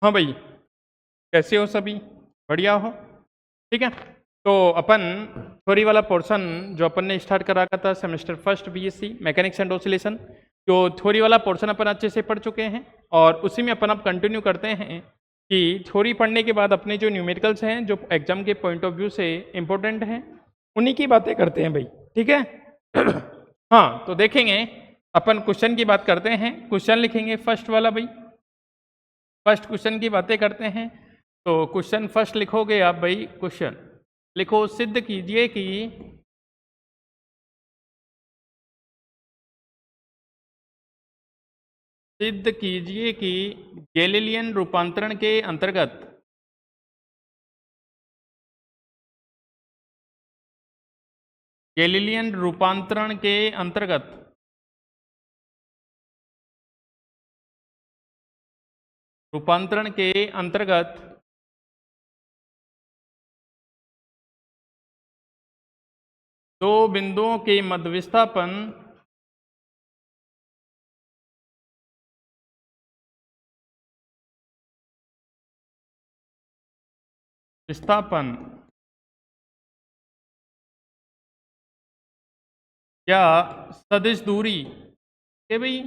हाँ भाई, कैसे हो सभी? बढ़िया हो? ठीक है। तो अपन थ्योरी वाला पोर्शन जो अपन ने स्टार्ट करा था semester first BSc mechanics and oscillation, जो थ्योरी वाला पोर्शन अपन अच्छे से पढ़ चुके हैं और उसी में अपन अब कंटिन्यू करते हैं कि थ्योरी पढ़ने के बाद अपने जो न्यूमेरिकल्स हैं जो एग्जाम के पॉइंट ऑफ व्यू से इम्पोर्टेंट हैं उन्हीं की बातें करते हैं भाई। ठीक है। हाँ, तो देखेंगे अपन क्वेश्चन की बात करते हैं। क्वेश्चन लिखेंगे फर्स्ट वाला भाई, फर्स्ट क्वेश्चन की बातें करते हैं। तो क्वेश्चन फर्स्ट लिखोगे आप भाई, क्वेश्चन लिखो, सिद्ध कीजिए कि सिद्ध कीजिए कि गैलीलियन रूपांतरण के अंतर्गत गैलीलियन रूपांतरण के अंतर्गत रूपांतरण के अंतर्गत दो बिंदुओं के मध्य विस्थापन विस्थापन या सदिश दूरी के भाई,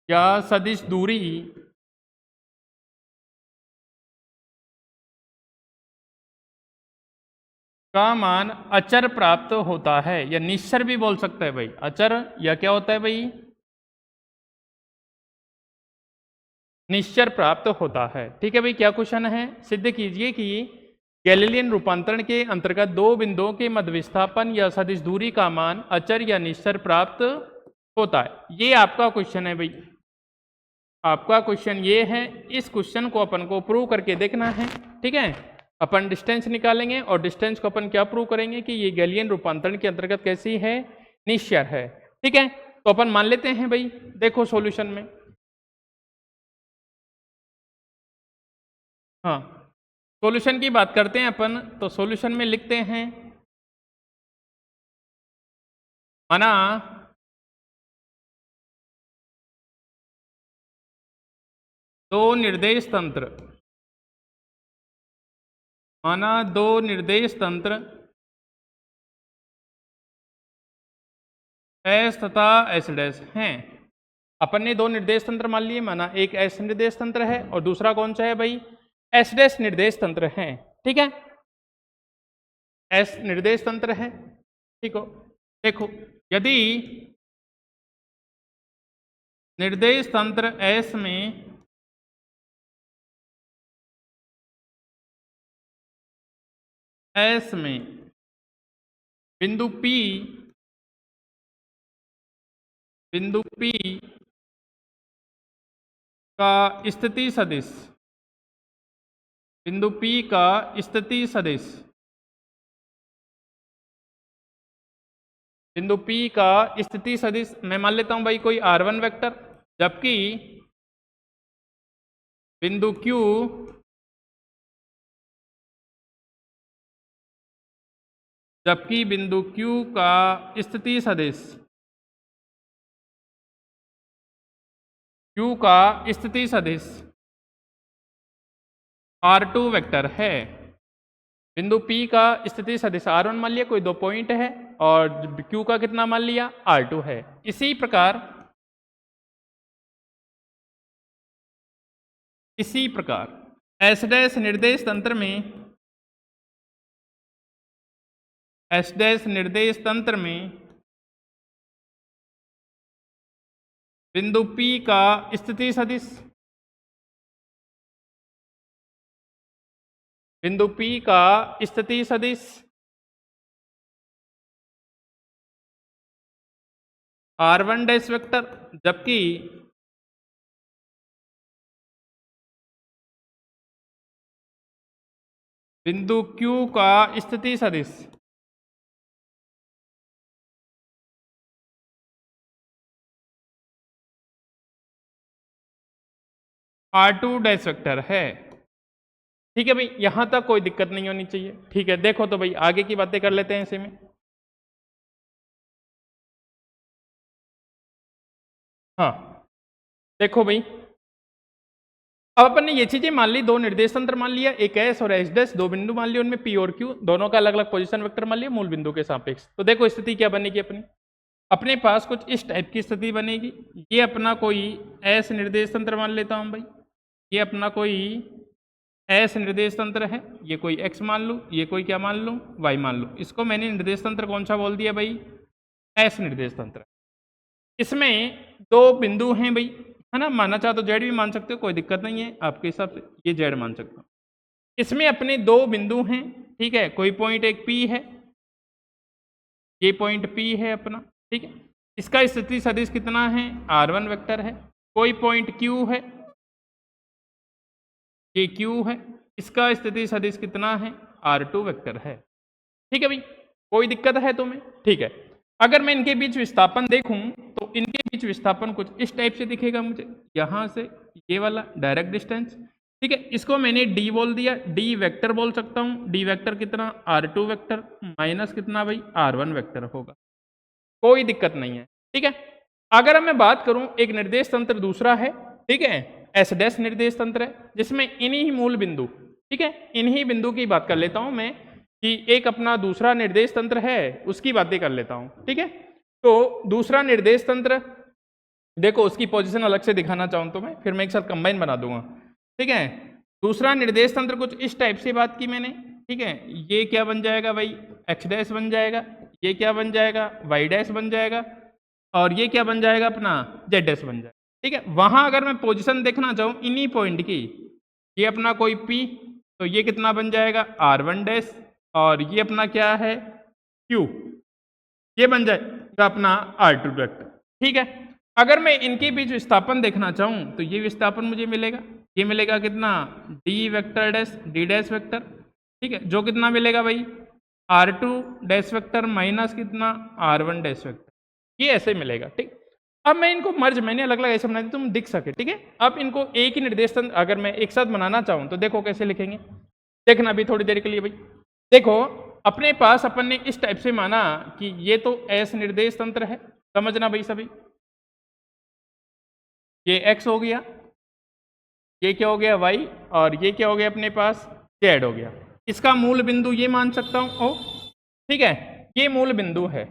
या सदिश दूरी का मान अचर प्राप्त होता है, या निश्चर भी बोल सकते हैं भाई, अचर या क्या होता है भाई, निश्चर प्राप्त होता है। ठीक है भाई, क्या क्वेश्चन है? सिद्ध कीजिए कि गैलीलियन रूपांतरण के अंतर्गत दो बिंदुओं के मध्य विस्थापन या सदिश दूरी का मान अचर या निश्चर प्राप्त होता है। ये आपका क्वेश्चन है भाई, आपका क्वेश्चन ये है। इस क्वेश्चन को अपन को प्रूव करके देखना है। ठीक है, अपन डिस्टेंस निकालेंगे और डिस्टेंस को अपन क्या प्रूव करेंगे कि ये गैलीलियन रूपांतरण के अंतर्गत कैसी है, निश्चर है। ठीक है, तो अपन मान लेते हैं भाई। देखो सॉल्यूशन में, हाँ, सॉल्यूशन की बात करते हैं अपन। तो सॉल्यूशन में लिखते हैं, माना दो निर्देश तंत्र, माना दो निर्देश तंत्र एस तथा एस डैश हैं। अपन ने दो निर्देश तंत्र मान लिए, माना एक एस निर्देश तंत्र है और दूसरा कौन सा है भाई, एस डैश निर्देश तंत्र है। ठीक है, एस निर्देश तंत्र है। ठीक हो, देखो, यदि निर्देश तंत्र एस में बिंदु P का स्थिति सदिश, बिंदु P का स्थिति सदिश, बिंदु P का स्थिति सदिश मैं मान लेता हूं भाई कोई r1 वेक्टर, जबकि बिंदु Q का स्थिति सदिश, Q का स्थिति सदिश r2 वेक्टर है। बिंदु P का स्थिति सदिश r1 मान लिया, कोई दो पॉइंट है, और Q का कितना मान लिया, r2 है। इसी प्रकार एस डैश निर्देश तंत्र में, एस डैश निर्देश तंत्र में बिंदु P का स्थिति सदिश, बिंदु P का स्थिति सदिश r1 डैश वेक्टर, जबकि बिंदु Q का स्थिति सदिश r2 डैश वेक्टर है। ठीक है भाई, यहां तक कोई दिक्कत नहीं होनी चाहिए। ठीक है, देखो तो भाई आगे की बातें कर लेते हैं इसी में। हाँ, देखो भाई, अब अपन ने ये चीजें मान ली, दो निर्देश तंत्र मान लिया, एक एस और एस डैश, दो बिंदु मान लिए, उनमें पी और क्यू दोनों का अलग अलग पोजीशन वेक्टर मान लिया मूल बिंदु के सापेक्ष। तो देखो स्थिति क्या बनेगी अपनी, अपने पास कुछ इस टाइप की स्थिति बनेगी। ये अपना कोई एस निर्देश तंत्र मान लेता हूं भाई, ये अपना कोई एस निर्देश तंत्र है, ये कोई एक्स मान लूँ, ये कोई क्या मान लूँ, वाई मान लूँ। इसको मैंने निर्देश तंत्र कौन सा बोल दिया भाई, एस निर्देश तंत्र। इसमें दो बिंदु हैं भाई, है ना, मानना चाहो तो जेड भी मान सकते हो, कोई दिक्कत नहीं है, आपके हिसाब से ये जेड मान सकते हो। इसमें अपने दो बिंदु हैं, ठीक है, कोई पॉइंट एक पी है, ये पॉइंट पी है अपना, ठीक है, इसका स्थिति सदिश कितना है, r1 वेक्टर है। कोई पॉइंट क्यू है, ये क्यू है, इसका स्थिति सदिश कितना है, r2 वेक्टर है। ठीक है भाई, कोई दिक्कत है तुम्हें, ठीक है। अगर मैं इनके बीच विस्थापन देखूं तो इनके बीच विस्थापन कुछ इस टाइप से दिखेगा मुझे, यहां से ये वाला डायरेक्ट डिस्टेंस, ठीक है, इसको मैंने डी बोल दिया, डी वेक्टर बोल सकता हूं। डी वेक्टर कितना, r2 वेक्टर माइनस कितना भाई, r1 वेक्टर होगा, कोई दिक्कत नहीं है, ठीक है। अगर मैं बात करूं एक निर्देश तंत्र दूसरा है, ठीक है, एस डैश निर्देश तंत्र है, जिसमें इन्हीं मूल बिंदु, ठीक है, इन्हीं बिंदु की बात कर लेता हूं मैं, कि एक अपना दूसरा निर्देश तंत्र है उसकी बातें कर लेता हूं, ठीक है। तो दूसरा निर्देश तंत्र देखो, उसकी पोजीशन अलग से दिखाना चाहूं तो मैं, फिर मैं एक साथ कंबाइन बना दूंगा, ठीक है। दूसरा निर्देश तंत्र कुछ इस टाइप से बात की मैंने, ठीक है, ये क्या बन जाएगा भाई, एक्स डैश बन जाएगा, ये क्या बन जाएगा, वाई डैश बन जाएगा, और ये क्या बन जाएगा अपना, जेड डैश बन जाएगा, ठीक है। वहां अगर मैं पोजीशन देखना चाहूँ इन्हीं पॉइंट की, ये अपना कोई पी, तो ये कितना बन जाएगा, r1 डैश, और ये अपना क्या है, Q, ये बन जाएगा अपना r2 वेक्टर, ठीक है। अगर मैं इनके बीच विस्थापन देखना चाहूं तो ये विस्थापन मुझे मिलेगा, ये मिलेगा कितना, d vector dash d dash vector, ठीक है, जो कितना मिलेगा भाई, r2 डैश वेक्टर माइनस कितना, r1 डैश वेक्टर, ये ऐसे मिलेगा, ठीक। अब मैं इनको मर्ज मैंने अलग अलग ऐसे बना दिया तुम दिख सके, ठीक है। अब इनको एक ही निर्देश तंत्र अगर मैं एक साथ बनाना चाहूं तो देखो कैसे लिखेंगे, देखना अभी थोड़ी देर के लिए भाई। देखो अपने पास अपन ने इस टाइप से माना कि ये तो एस निर्देश तंत्र है, समझना भाई सभी, ये एक्स हो गया, ये क्या हो गया वाई, और ये क्या हो गया अपने पास जेड हो गया। इसका मूल बिंदु ये मान सकता हूं ओ, ठीक है, ये मूल बिंदु है।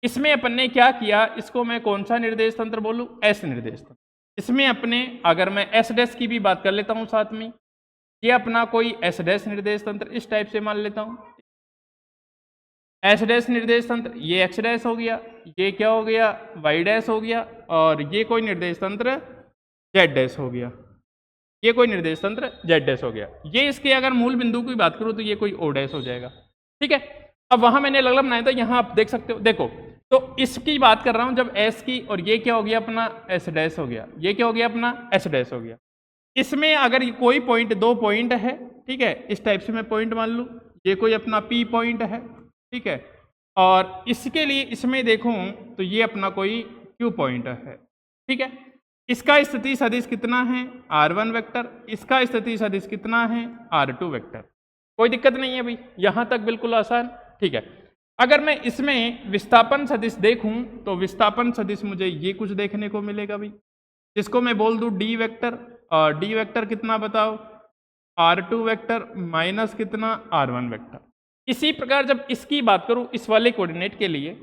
इसमें अपन ने क्या किया, इसको मैं कौन सा निर्देश तंत्र बोलूं, एस निर्देश तंत्र। इसमें अपने अगर मैं एस डैश की भी बात कर लेता हूं साथ में, ये अपना कोई एस डैश निर्देश तंत्र इस टाइप से मान लेता हूं, एस डैश निर्देश तंत्र, ये एक्स डैश हो गया, ये क्या हो गया, वाई डैश हो गया, और ये कोई निर्देश तंत्र जेड डैश हो गया, ये कोई निर्देश तंत्र जेड डैश हो गया। ये इसके अगर मूल बिंदु की बात करूं तो ये कोई ओ डैश हो जाएगा, ठीक है। अब वहां मैंने अलग अलग बनाया था, यहां आप देख सकते हो, देखो तो इसकी बात कर रहा हूं जब एस की, और ये क्या हो गया अपना एस डैश हो गया, ये क्या हो गया अपना एस डैश हो गया। इसमें अगर कोई पॉइंट, दो पॉइंट है, ठीक है, इस टाइप से मैं पॉइंट मान लूं, ये कोई अपना पी पॉइंट है, ठीक है, और इसके लिए इसमें देखूं तो ये अपना कोई क्यू पॉइंट है, ठीक है। इसका स्थिति सदिश कितना है, r1 वेक्टर, इसका स्थिति सदिश कितना है, r2 वेक्टर, कोई दिक्कत नहीं है भाई, यहां तक बिल्कुल आसान, ठीक है। अगर मैं इसमें विस्थापन सदिश देखूं तो विस्थापन सदिश मुझे ये कुछ देखने को मिलेगा भाई, जिसको मैं बोल दूं डी वेक्टर, और डी वेक्टर कितना बताओ, r2 वेक्टर माइनस कितना, r1 वेक्टर। इसी प्रकार जब इसकी बात करूं इस वाले कोऑर्डिनेट के लिए,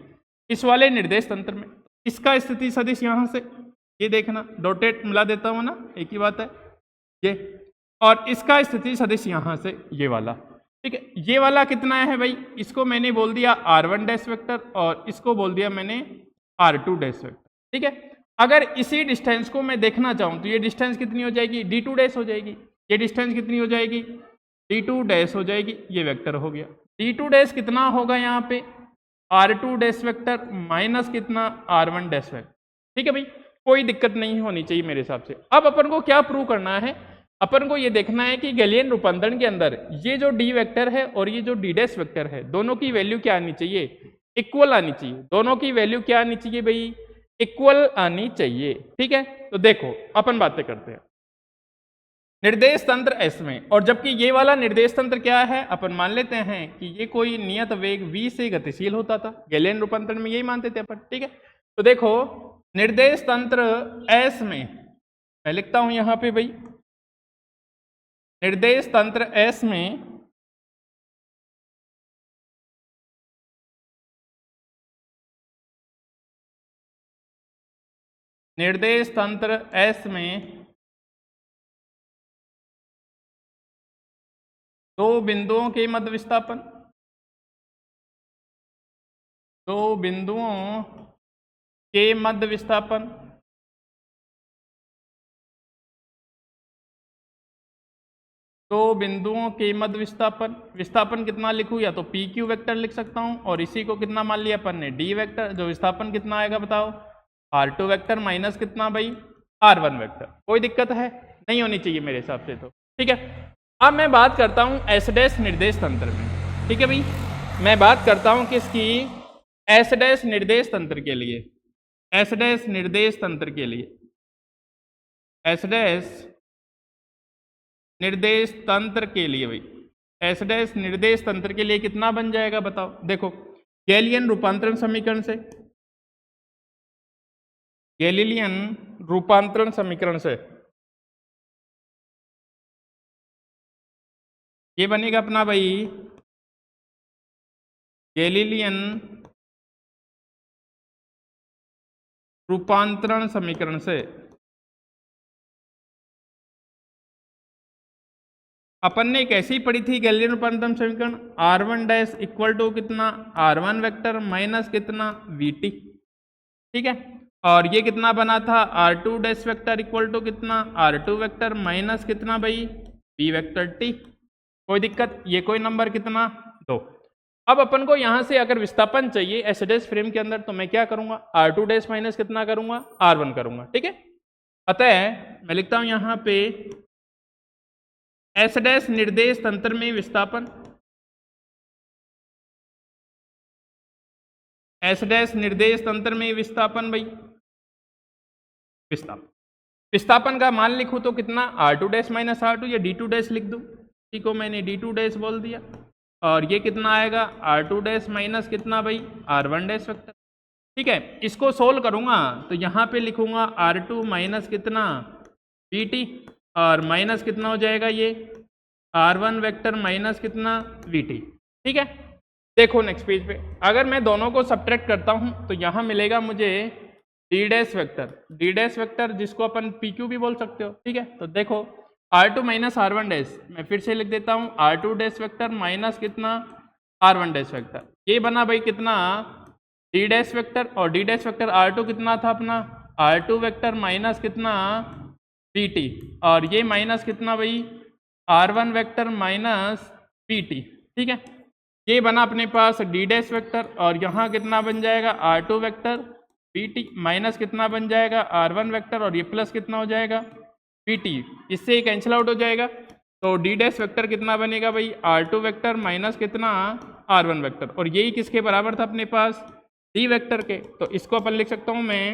इस वाले निर्देश तंत्र में, इसका स्थिति सदिश यहां से ये देखना, डॉटेड मिला देता हूं ना, एक ही बात है ये, और इसका स्थिति सदिश यहां से ये वाला, ठीक है। ये वाला कितना है भाई, इसको मैंने बोल दिया r1 डैश वेक्टर, और इसको बोल दिया मैंने r2 डैश वेक्टर, ठीक है। अगर इसी डिस्टेंस को मैं देखना चाहूं तो ये डिस्टेंस कितनी हो जाएगी, d2 डैश हो जाएगी, ये डिस्टेंस कितनी हो जाएगी, d2 डैश हो जाएगी, ये वेक्टर हो गया। d2 डैश कितना होगा यहाँ पे, r2 डैश वेक्टर माइनस कितना, r1 डैश वेक्टर, ठीक है भाई, कोई दिक्कत नहीं होनी चाहिए मेरे हिसाब से। अब अपन को क्या प्रूव करना है, अपन को ये देखना है कि गैलियन रूपांतरण के अंदर ये जो डी वेक्टर है और ये जो डी डैश वेक्टर है, दोनों की वैल्यू क्या आनी चाहिए, इक्वल आनी चाहिए, दोनों की वैल्यू क्या आनी चाहिए भाई, इक्वल आनी चाहिए, ठीक है। तो देखो अपन बातें करते हैं निर्देश तंत्र एस में, और जबकि ये वाला निर्देश तंत्र क्या है, अपन मान लेते हैं कि ये कोई नियत वेग v से गतिशील होता था, गैलियन रूपांतरण में यही मानते थे अपन, ठीक है। तो देखो निर्देश तंत्र एस में मैं लिखता हूं यहां पे भाई, निर्देश तंत्र S में निर्देश तंत्र S में दो बिंदुओं के मध्य विस्थापन, दो बिंदुओं के मध्य विस्थापन दो बिंदुओं के मध्य विस्थापन, विस्थापन कितना लिखूं, या तो पी क्यू वेक्टर लिख सकता हूं और इसी को कितना मान लिया अपन ने डी वेक्टर। जो विस्थापन कितना आएगा बताओ, R2 वेक्टर माइनस कितना भाई R1 वेक्टर। कोई दिक्कत है नहीं होनी चाहिए मेरे हिसाब से तो, ठीक है। अब मैं बात करता हूं एस डैश निर्देश तंत्र में, ठीक है भाई। मैं बात करता हूं किसकी, एस डैश निर्देश तंत्र के लिए, एस डैश निर्देश तंत्र के लिए, एस डैश निर्देश तंत्र के लिए भाई, एस डैश निर्देश तंत्र के लिए कितना बन जाएगा बताओ। देखो गैलिलियन रूपांतरण समीकरण से, गैलीलियन रूपांतरण समीकरण से ये बनेगा अपना भाई गैलीलियन रूपांतरण समीकरण से अपन ने कैसी पढ़ी थी गैलीलियन रूपांतरण समीकरण, R1 डैश इक्वल टू कितना R1 वेक्टर माइनस कितना VT, ठीक है। और ये कितना बना था R2 dash vector equal to कितना R2 वेक्टर माइनस कितना भाई V वेक्टर T। कोई दिक्कत, ये कोई नंबर कितना 2। अब अपन को यहां से अगर विस्थापन चाहिए एस डैश फ्रेम के अंदर तो मैं क्या करूंगा, R2 डैश माइनस कितना करूंगा R1 करूंगा, ठीक है। अतः मैं लिखता हूं यहां पे एस डैश निर्देश तंत्र में विस्थापन, एस डैश निर्देश तंत्र में विस्थापन भाई, विस्थापन, विस्थापन का मान लिखूं तो कितना R2 डैश माइनस R2 या D2 डैश लिख दूं, इसी को मैंने D2 डैश बोल दिया। और ये कितना आएगा R2 डैश माइनस कितना भाई R1 डैश वेक्टर, ठीक है। इसको सोल्व करूंगा तो यहाँ पे लिखूंगा R2 माइनस कितना VT और माइनस कितना हो जाएगा ये R1 वेक्टर माइनस कितना VT, ठीक है। देखो नेक्स्ट पेज पे अगर मैं दोनों को सब्ट्रैक्ट करता हूं तो यहाँ मिलेगा मुझे D dash vector, D dash vector जिसको अपन PQ भी बोल सकते हो, ठीक है। तो देखो R2 माइनस R1 डैश, मैं फिर से लिख देता हूँ R2 डैश वेक्टर माइनस कितना R1 डैश वेक्टर, ये बना भाई कितना D डैश वेक्टर और D डैश वेक्टर R2 कितना था अपना R2 वेक्टर माइनस कितना VT और ये माइनस कितना भाई R1 वेक्टर माइनस VT, ठीक है। ये बना अपने पास D डैश वेक्टर और यहाँ कितना बन जाएगा R2 वेक्टर VT माइनस कितना बन जाएगा R1 वेक्टर और ये प्लस कितना हो जाएगा VT, इससे कैंसिल आउट हो जाएगा। तो D डैश वेक्टर कितना बनेगा भाई R2 वेक्टर माइनस कितना R1 वेक्टर और यही किसके बराबर था अपने पास D वेक्टर के। तो इसको अपन लिख सकता हूँ मैं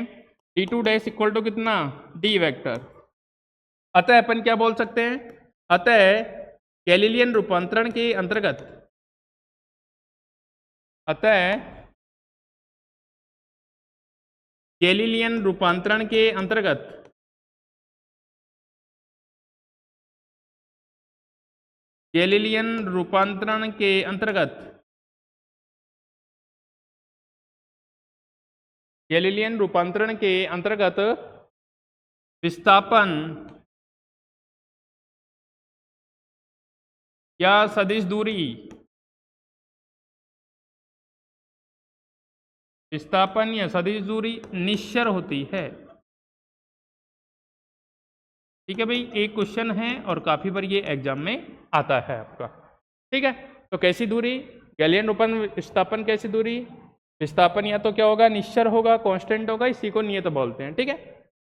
D2 डैश इक्वल टू कितना D वेक्टर। अतः अपन क्या बोल सकते हैं, अतः गैलीलियन रूपांतरण के अंतर्गत, अतः गैलीलियन रूपांतरण के अंतर्गत गैलीलियन रूपांतरण के अंतर्गत गैलीलियन रूपांतरण के अंतर्गत विस्थापन या सदिश दूरी, विस्थापन या सदिश दूरी निश्चर होती है, ठीक है भाई। एक क्वेश्चन है और काफी बार ये एग्जाम में आता है आपका, ठीक है। तो कैसी दूरी, गैलीलियन रूपांतरण विस्थापन कैसी दूरी, विस्थापन या तो क्या होगा निश्चर होगा कांस्टेंट होगा, इसी को नियत बोलते हैं, ठीक है।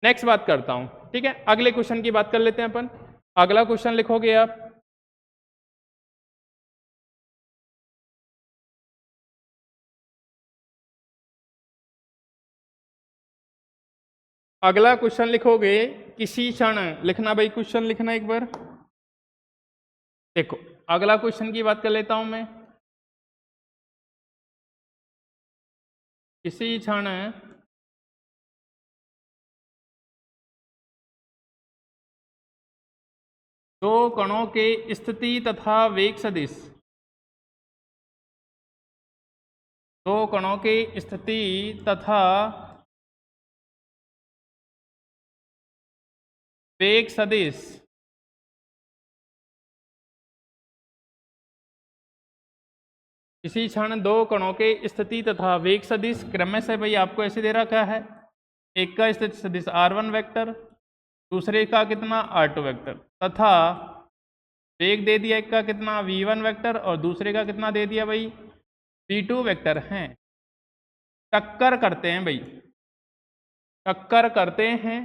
नेक्स्ट बात करता हूं, ठीक है। अगले क्वेश्चन की बात कर लेते हैं अपन। अगला क्वेश्चन लिखोगे आप, अगला क्वेश्चन लिखोगे किसी क्षण, लिखना भाई क्वेश्चन लिखना एक बार। देखो अगला क्वेश्चन की बात कर लेता हूं मैं, किसी क्षण दो कणों के स्थिति तथा वेग सदिश, दो कणों के स्थिति तथा वेग सदिश इसी क्षण दो कणों के स्थिति तथा वेग सदिश क्रम से भाई आपको ऐसे दे रखा है, एक का स्थिति सदिश r1 वेक्टर, दूसरे का कितना r2 वेक्टर, तथा वेग दे दिया एक का कितना v1 वेक्टर और दूसरे का कितना दे दिया भाई v2 वेक्टर हैं। टक्कर करते हैं भाई, टक्कर करते हैं,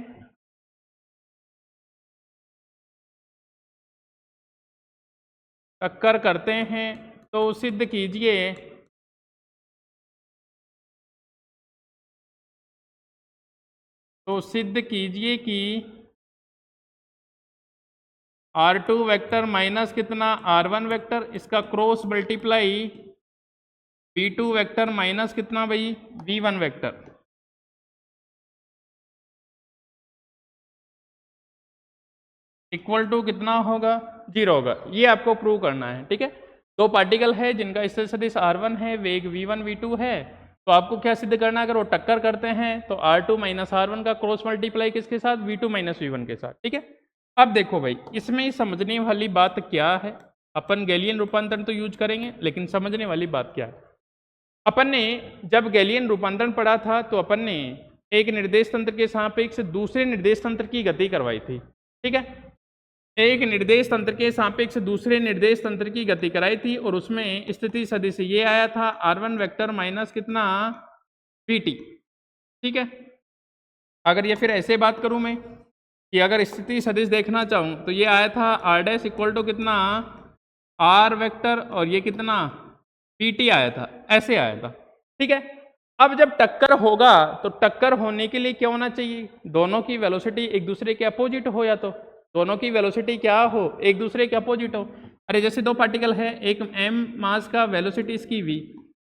टक्कर करते हैं तो सिद्ध कीजिए कि r2 वेक्टर माइनस कितना r1 वेक्टर, इसका cross multiply v2 vector minus कितना भाई v1 वेक्टर, इक्वल टू कितना होगा 0 होगा। ये आपको प्रूव करना है, ठीक है। दो पार्टिकल है जिनका स्थिति सदिश r1 है, वेग v1 v2 है, तो आपको क्या सिद्ध करना है, अगर वो टक्कर करते हैं तो r2 माइनस r1 का क्रॉस मल्टीप्लाई किसके साथ v2 माइनस v1 के साथ, ठीक है। अब देखो भाई इसमें समझने वाली बात क्या है, अपन गैलियन रूपांतरण तो यूज करेंगे लेकिन समझने वाली बात क्या है। अपन ने जब गैलियन रूपांतरण पढ़ा था तो अपन ने एक निर्देश तंत्र के सापेक्ष दूसरे निर्देश तंत्र की गति करवाई थी, ठीक है। एक निर्देश तंत्र के सापेक्ष दूसरे निर्देश तंत्र की गति कराई थी और उसमें स्थिति सदिश ये आया था r1 वेक्टर माइनस कितना vt, ठीक है। अगर ये फिर ऐसे बात करूं मैं कि अगर स्थिति सदिश देखना चाहूं तो ये आया था r डैश इक्वल टू कितना r वेक्टर और ये कितना vt आया था, ऐसे आया था, ठीक है। अब जब टक्कर होगा तो टक्कर होने के लिए क्या होना चाहिए, दोनों की वेलोसिटी एक दूसरे के अपोजिट हो, या तो दोनों की वेलोसिटी क्या हो एक दूसरे के अपोजिट हो। अरे जैसे दो पार्टिकल है, एक m मास का वेलोसिटी इसकी v,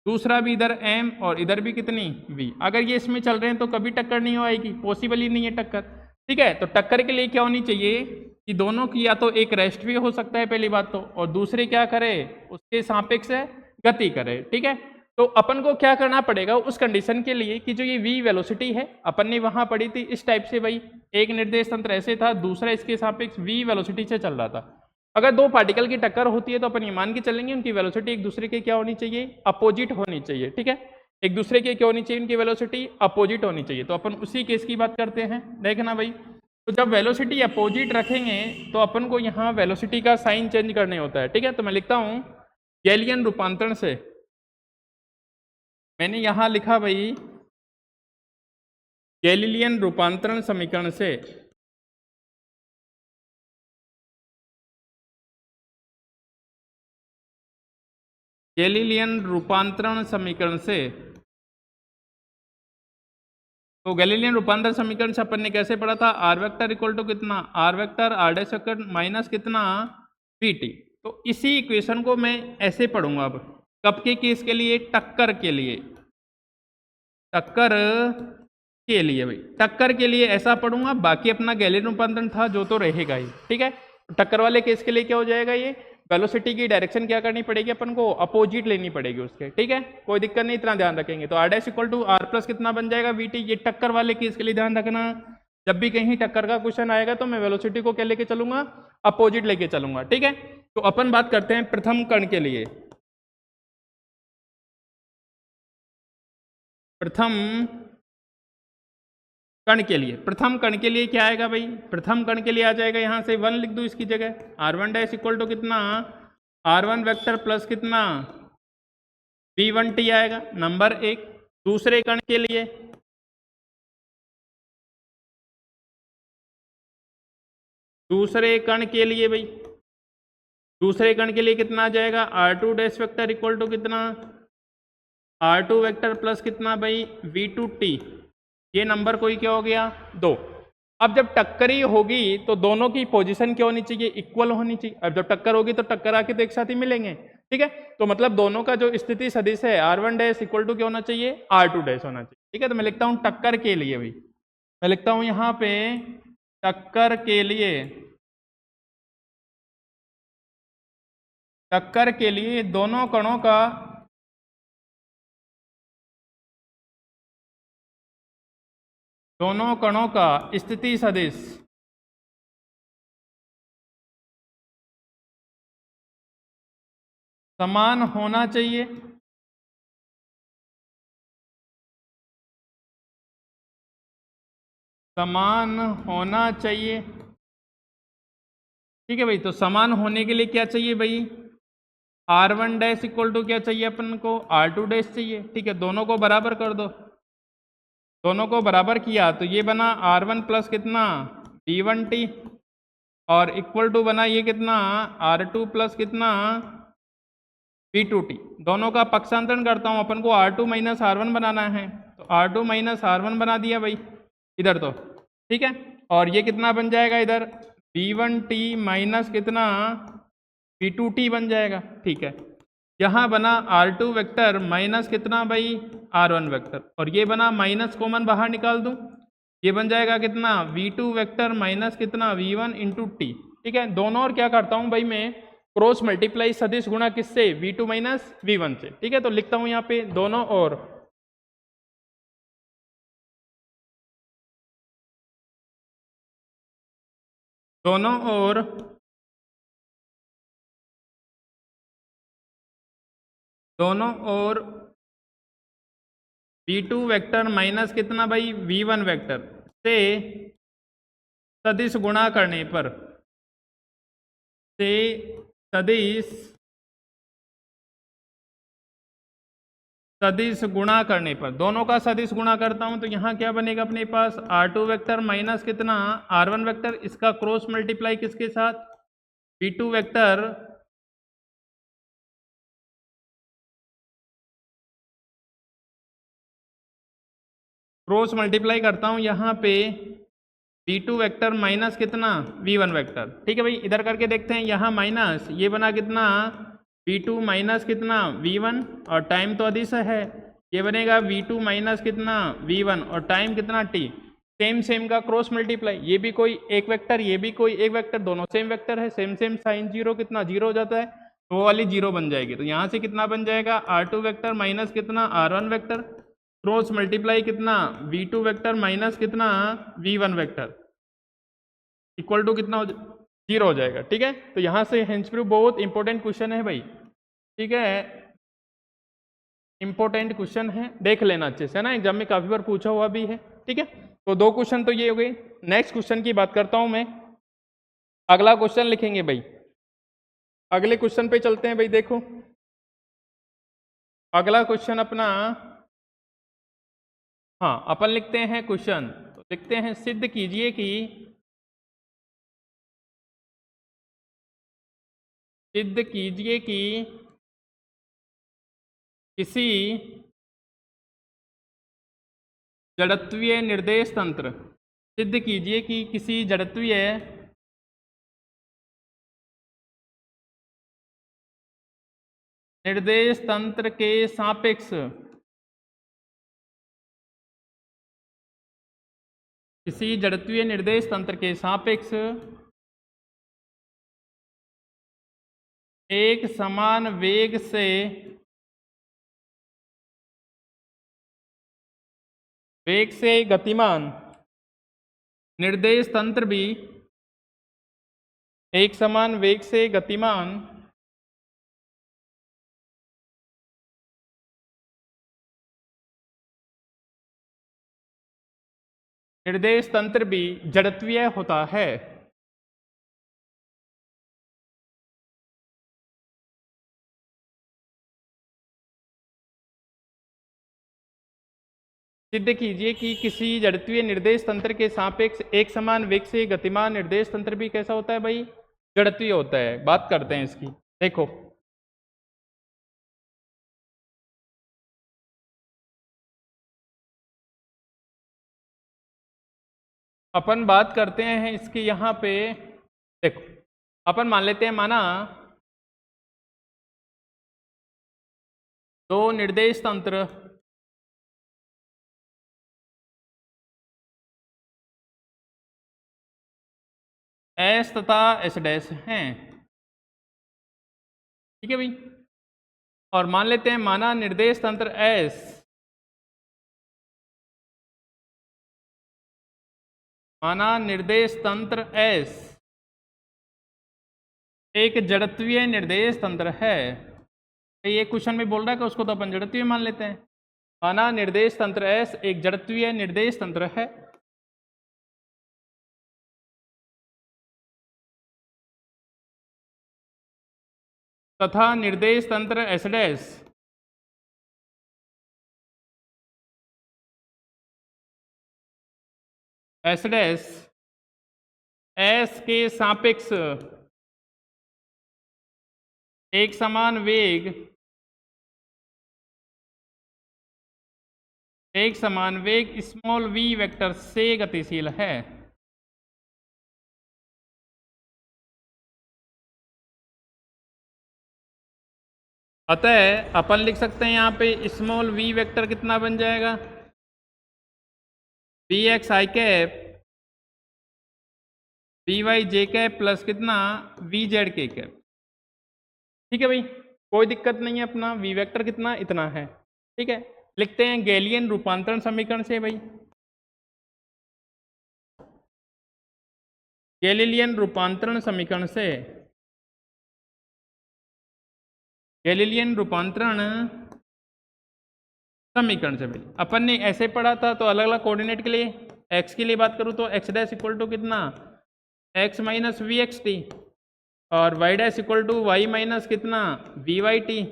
दूसरा भी इधर m और इधर भी कितनी v, अगर ये इसमें चल रहे हैं तो कभी टक्कर नहीं होएगी, पॉसिबल ही नहीं है टक्कर, ठीक है। तो टक्कर के लिए क्या होनी चाहिए कि दोनों की या तो एक रेस्ट्रीय हो सकता है पहली बात तो, और दूसरे क्या करे उसके सापेक्ष गति करे, ठीक है। तो अपन को क्या करना पड़ेगा उस कंडीशन के लिए कि जो ये v वेलोसिटी है अपन ने वहां पढ़ी थी इस टाइप से, भाई एक निर्देश तंत्र ऐसे था, दूसरा इसके सापेक्ष v वेलोसिटी से चल रहा था। अगर दो पार्टिकल की टक्कर होती है तो अपन ये मान के चलेंगे उनकी वेलोसिटी एक दूसरे के क्या होनी चाहिए, अपोजिट होनी चाहिए, ठीक है। एक दूसरे के क्या होनी चाहिए, उनकी वेलोसिटी अपोजिट होनी चाहिए। तो अपन उसी केस की बात करते हैं, देखना भाई। तो जब वेलोसिटी अपोजिट रखेंगे तो अपन को यहाँ वेलोसिटी का साइन चेंज करने होता है, ठीक है। तो मैं लिखता हूँ गैलियन रूपांतरण से, मैंने यहां लिखा भाई गैलीलियन रूपांतरण समीकरण से गैलीलियन रूपांतरण समीकरण से, तो गैलीलियन रूपांतरण समीकरण से अपन ने कैसे पढ़ा था, आर वेक्टर इक्वल टू कितना R vector R dash vector minus कितना pt। तो इसी इक्वेशन को मैं ऐसे पढ़ूंगा अब, कब के केस के लिए, टक्कर के लिए, टक्कर के लिए भाई, टक्कर के लिए ऐसा पढ़ूंगा, बाकी अपना गैलीलियन रूपांतरण था जो तो रहेगा ही, ठीक है। टक्कर वाले केस के लिए क्या हो जाएगा, ये वेलोसिटी की डायरेक्शन क्या करनी पड़ेगी अपन को, अपोजिट लेनी पड़ेगी उसके, ठीक है। कोई दिक्कत नहीं, इतना ध्यान रखेंगे। तो R dash equal to R plus कितना बन जाएगा vt, ये टक्कर वाले केस के लिए ध्यान रखना। जब भी कहीं टक्कर का क्वेश्चन आएगा तो मैं वेलोसिटी को क्या लेके चलूंगा, अपोजिट लेके चलूंगा, ठीक है। तो अपन बात करते हैं प्रथम कण के लिए, प्रथम कण के लिए, प्रथम कण के लिए क्या आएगा भाई, प्रथम कण के लिए आ जाएगा यहां से 1 लिख दूं इसकी जगह, r1 डैश इक्वल टू कितना r1 वेक्टर प्लस कितना v1t आएगा, नंबर एक। दूसरे कण के लिए, दूसरे कण के लिए भाई, दूसरे कण के लिए कितना आ जाएगा, r2 dash vector equal to कितना r2 वेक्टर प्लस कितना भाई v2t, ये नंबर कोई क्या हो गया 2। अब जब टक्करी होगी तो दोनों की पोजीशन क्या होनी चाहिए, इक्वल होनी चाहिए। अब जब टक्कर होगी तो टक्कर आके तो एक साथ ही मिलेंगे, ठीक है। तो मतलब दोनों का जो स्थिति सदिश है r1 डैश इक्वल टू क्या होना चाहिए, r2 डैश होना चाहिए, ठीक है। तो मैं लिखता हूं टक्कर के लिए भाई, मैं लिखता हूं यहां पे टक्कर के लिए टक्कर के लिए दोनों कणों का स्थिति सदिश समान होना चाहिए। समान होना चाहिए। ठीक है भाई, तो समान होने के लिए क्या चाहिए भाई, R1 डैश इक्वल टू क्या चाहिए अपन को, R2 डैश चाहिए। ठीक है, दोनों को बराबर कर दो। दोनों को बराबर किया तो ये बना R1 प्लस कितना V1T और इक्वल टू बना ये कितना R2 प्लस कितना V2T। दोनों का पक्षांतरण करता हूं, अपन को R2 माइनस R1 बनाना है, तो R2 माइनस R1 बना दिया भाई इधर तो। ठीक है, और ये कितना बन जाएगा इधर V1T माइनस कितना V2T बन जाएगा। ठीक है, यहाँ बना R2 वेक्टर माइनस कितना भाई R1 वेक्टर, और ये बना माइनस कॉमन बाहर निकाल दूं, ये बन जाएगा कितना V2 वेक्टर माइनस कितना V1 इंटू टी। ठीक है, दोनों और क्या करता हूं भाई मैं क्रॉस मल्टीप्लाई सदिश गुणा किससे V2 माइनस V1 से। ठीक है, तो लिखता हूं यहाँ पे दोनों और दोनों और V2 वेक्टर माइनस कितना भाई V1 वेक्टर से सदिश गुणा करने पर से सदिश गुणा करने पर दोनों का सदिश गुणा करता हूं तो यहां क्या बनेगा अपने पास R2 वेक्टर माइनस कितना R1 वेक्टर, इसका क्रॉस मल्टीप्लाई किसके साथ V2 वेक्टर क्रॉस मल्टीप्लाई करता हूं यहां पे V2 वेक्टर माइनस कितना V1 वेक्टर। ठीक है भाई, इधर करके देखते हैं, यहाँ माइनस ये बना कितना V2 माइनस कितना V1 और टाइम तो अदिश है, ये बनेगा V2 माइनस कितना V1 और टाइम कितना T। सेम सेम का क्रॉस मल्टीप्लाई, ये भी कोई एक वेक्टर ये भी कोई एक वेक्टर, दोनों सेम वेक्टर है, सेम सेम साइन जीरो कितना जीरो हो जाता है, तो वो वाली जीरो बन जाएगी। तो यहाँ से कितना बन जाएगा R2 वेक्टर माइनस कितना R1 वेक्टर क्रॉस मल्टीप्लाई कितना V2 वेक्टर माइनस कितना V1 वेक्टर इक्वल टू कितना जीरो हो जाएगा। ठीक है, तो यहाँ से हेंस प्रूफ बहुत इंपॉर्टेंट क्वेश्चन है भाई। ठीक है, इंपॉर्टेंट क्वेश्चन है, देख लेना अच्छे से, है ना, एग्जाम में काफी बार पूछा हुआ भी है। ठीक है, तो दो क्वेश्चन तो ये हो गए। नेक्स्ट क्वेश्चन की बात करता हूं मैं, अगला क्वेश्चन लिखेंगे भाई, अगले क्वेश्चन पे चलते हैं भाई। देखो अगला क्वेश्चन अपना, हाँ अपन लिखते हैं क्वेश्चन, तो लिखते हैं सिद्ध कीजिए कि किसी जड़त्वीय निर्देश तंत्र, सिद्ध कीजिए कि किसी जड़त्वीय निर्देश तंत्र के सापेक्ष किसी जड़त्वीय निर्देश तंत्र के सापेक्ष एक समान वेग से गतिमान निर्देश तंत्र भी एक समान वेग से गतिमान निर्देश तंत्र भी जड़त्वीय होता है। सिद्ध कीजिए कि किसी जड़त्वीय निर्देश तंत्र के सापेक्ष एक समान वेग से गतिमान निर्देश तंत्र भी कैसा होता है भाई, जड़त्वीय होता है। बात करते हैं इसकी। देखो अपन बात करते हैं इसकी यहाँ पे। देखो अपन मान लेते हैं, माना दो निर्देश तंत्र एस तथा एस डैश हैं। ठीक है भाई। और मान लेते हैं माना निर्देश तंत्र एस एक जड़त्वीय निर्देश तंत्र है। ये क्वेश्चन में बोल रहा है कि उसको तो अपन जड़त्वीय मान लेते हैं। माना निर्देश तंत्र एस एक जड़त्वीय निर्देश तंत्र है तथा निर्देश तंत्र एस डैश एस के सापेक्ष एक समान वेग स्मॉल v वेक्टर से गतिशील है। अतः अपन लिख सकते हैं यहाँ पे स्मॉल v वेक्टर कितना बन जाएगा, बी एक्स आई कैप बी वाई जे कैप प्लस कितना वी जेड के कैप। ठीक है भाई, कोई दिक्कत नहीं है, अपना v वेक्टर कितना इतना है। ठीक है, लिखते हैं गैलियन रूपांतरण समीकरण से भाई। गैलीलियन रूपांतरण समीकरण से भाई अपन ने ऐसे पढ़ा था, तो अलग अलग कोऑर्डिनेट के लिए x के लिए बात करूँ तो x डैश इक्वल टू कितना x minus V X T और y dash equal to Y minus कितना वी वाई टी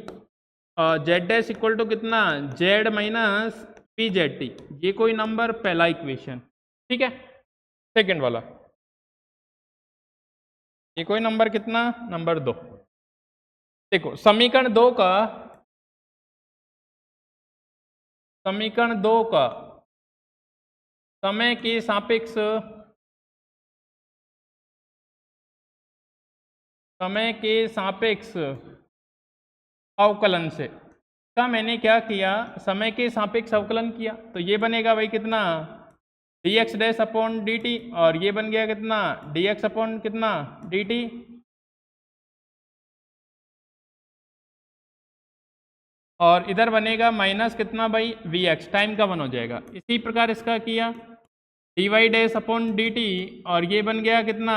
और z डैश इक्वल टू कितना z minus P Z T. ये कोई नंबर पहला इक्वेशन। ठीक है, सेकंड वाला ये कोई नंबर कितना नंबर 2। देखो समीकरण 2 का समय के सापेक्ष अवकलन से का मैंने क्या किया, समय के सापेक्ष अवकलन किया, तो ये बनेगा भाई कितना dx डैश अपॉन dt और ये बन गया कितना dx अपॉन कितना dt। और इधर बनेगा माइनस कितना भाई vx, टाइम का वन हो जाएगा। इसी प्रकार इसका किया dy डैश अपॉन dt और ये बन गया कितना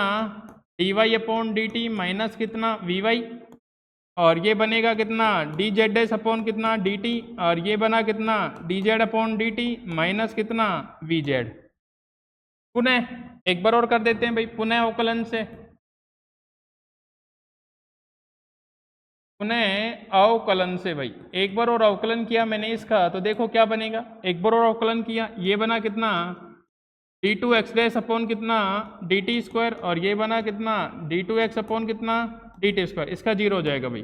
dy अपॉन dt माइनस कितना vy और ये बनेगा कितना dz डैश अपॉन कितना dt और ये बना कितना dz अपॉन dt माइनस कितना vz। पुनः एक बार और कर देते हैं भाई, पुनः अवकलन से भाई एक बार और अवकलन किया मैंने इसका, तो देखो क्या बनेगा, एक बार और अवकलन किया ये बना कितना d2x डैश अपॉन कितना dt स्क्वायर और ये बना कितना d2x अपॉन कितना dt स्क्वायर, इसका जीरो हो जाएगा भाई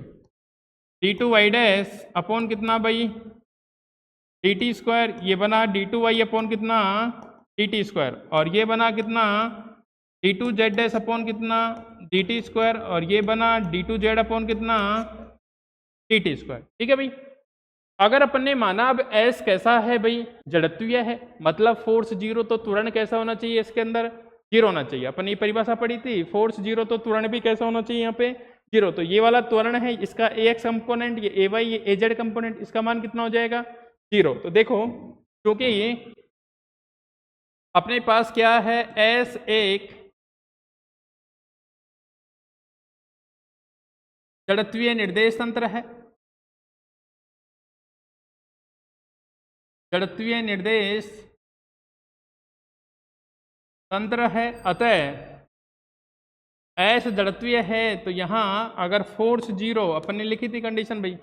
d2y डैश अपॉन कितना भाई dt स्क्वायर, ये बना d2y अपॉन कितना dt स्क्वायर और ये बना कितना d2z डैश अपॉन कितना dt स्क्वायर और ये बना d2z अपॉन कितना dt स्क्वायर। ठीक है भाई, अगर अपन ने माना अब S कैसा है भाई जड़त्वीय है, मतलब फोर्स जीरो, तो त्वरण कैसा होना चाहिए इसके अंदर जीरो होना चाहिए। अपन ये परिभाषा पढ़ी थी फोर्स जीरो तो त्वरण भी कैसा होना चाहिए यहाँ पे जीरो। तो ये वाला त्वरण है, इसका ax कंपोनेंट, ये ay ये az कंपोनेंट, इसका मान कितना हो जाएगा जीरो। तो देखो क्योंकि ये अपने पास क्या है S एक जड़त्वीय निर्देश तंत्र है, जड़त्वीय निर्देश तंत्र है, अतः S जड़त्वीय है तो यहाँ अगर फोर्स जीरो, अपन ने लिखी थी कंडीशन भाई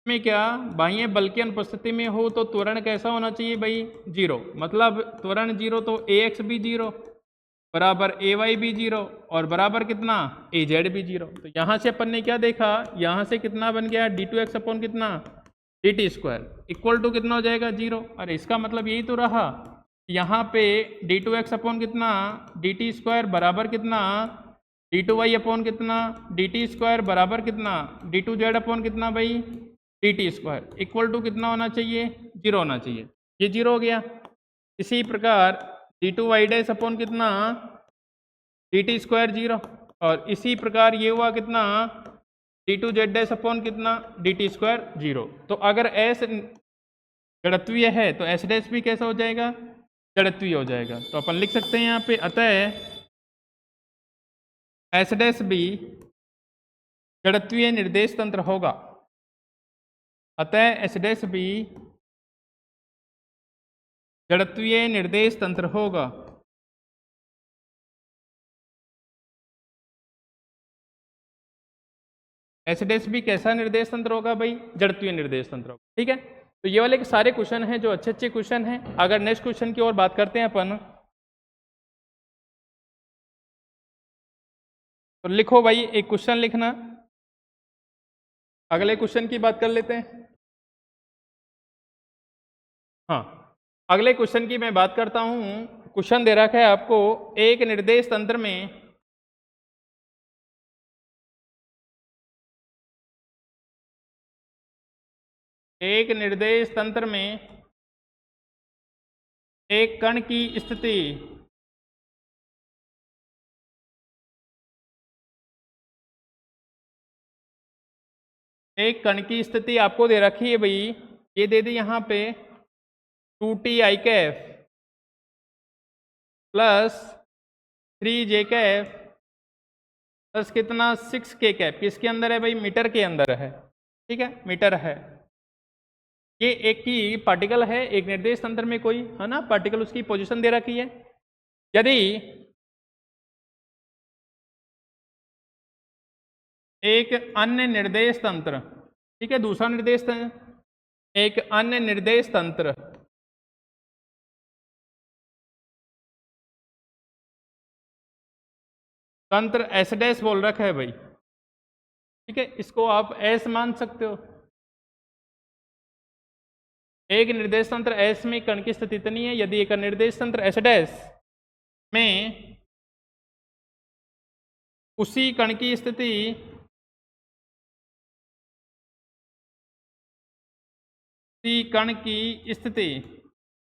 में क्या बाह्य बल की अनुपस्थिति में हो तो त्वरण कैसा होना चाहिए भाई जीरो, मतलब त्वरण जीरो तो ax भी जीरो बराबर ay भी जीरो और बराबर कितना az भी जीरो। तो यहाँ से अपन ने क्या देखा, यहाँ से कितना बन गया d2x अपॉन कितना dt स्क्वायर इक्वल टू कितना हो जाएगा जीरो। अरे इसका मतलब यही तो रहा, यहाँ पे d2x अपॉन कितना dt स्क्वायर बराबर कितना d2y अपॉन कितना dt स्क्वायर बराबर कितना d2z अपॉन कितना भाई dt स्क्वायर इक्वल टू कितना होना चाहिए जीरो होना चाहिए, ये जीरो हो गया। इसी प्रकार d2y डैश अपॉन कितना dt स्क्वायर जीरो और इसी प्रकार ये हुआ कितना d2z' अपॉन कितना dt स्क्वायर 0। तो अगर s जड़त्वीय है तो s डैश भी कैसा हो जाएगा, जड़त्वीय हो जाएगा। तो अपन लिख सकते हैं यहाँ पे अतः s डैश भी जड़त्वीय निर्देश तंत्र होगा, अतः s डैश भी जड़त्वीय निर्देश तंत्र होगा। एस डैश भी कैसा निर्देश तंत्र होगा भाई, जड़त्वीय निर्देश तंत्र होगा। ठीक है, तो ये वाले सारे क्वेश्चन हैं जो अच्छे अच्छे क्वेश्चन हैं। अगर नेक्स्ट क्वेश्चन की ओर बात करते हैं अपन, तो लिखो भाई, एक क्वेश्चन लिखना। अगले क्वेश्चन की बात कर लेते हैं। हाँ, अगले क्वेश्चन की मैं बात करता हूं। क्वेश्चन दे रखा है आपको, एक निर्देश तंत्र में एक निर्देश तंत्र में एक कण की स्थिति आपको दे रखी है भाई, ये दे दी यहाँ पे 2t Kaif plus 3j Kaif plus कितना 6k कैफ। किसके अंदर है भाई, मीटर के अंदर है। ठीक है, मीटर है। ये एक की पार्टिकल है, एक निर्देश तंत्र में कोई है ना पार्टिकल, उसकी पोजीशन दे रखी है। यदि एक अन्य निर्देश तंत्र, ठीक है, दूसरा निर्देश तंत्र, एक अन्य निर्देश तंत्र एस डैश बोल रखा है भाई। ठीक है, इसको आप एस मान सकते हो। एक निर्देश तंत्र एस में कण की स्थिति इतनी है, यदि एक निर्देश तंत्र एस डैश में उसी कण की स्थिति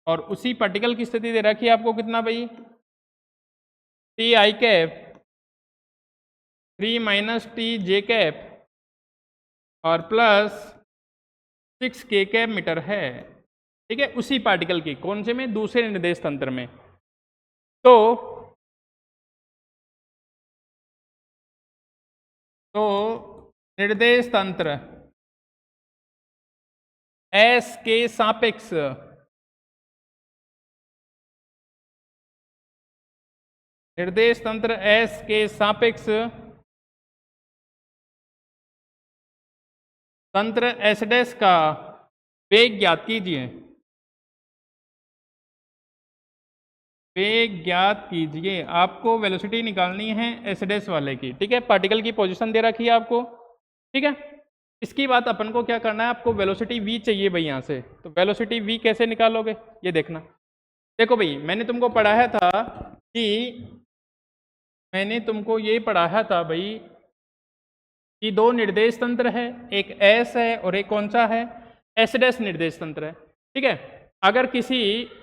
और उसी पार्टिकल की स्थिति दे रखी है आपको कितना भाई, T I cap 3 minus T J cap और प्लस 6k कैप मीटर है। ठीक है, उसी पार्टिकल की, कौन से में, दूसरे निर्देश तंत्र में। तो निर्देश तंत्र S के सापेक्ष निर्देश तंत्र S के सापेक्ष तंत्र S डैश का वेग ज्ञात कीजिए। वेग ज्ञात कीजिए, आपको वेलोसिटी निकालनी है एस डैश वाले की। ठीक है, पार्टिकल की पोजीशन दे रखी है आपको। ठीक है, इसकी बात अपन को क्या करना है, आपको वेलोसिटी v चाहिए भाई यहाँ से। तो वेलोसिटी v कैसे निकालोगे, ये देखना। देखो भाई, मैंने तुमको पढ़ाया था भाई कि दो निर्देश तंत्र है, एक एस है और एक कौन सा है, एस डैश निर्देश तंत्र है। ठीक है, अगर किसी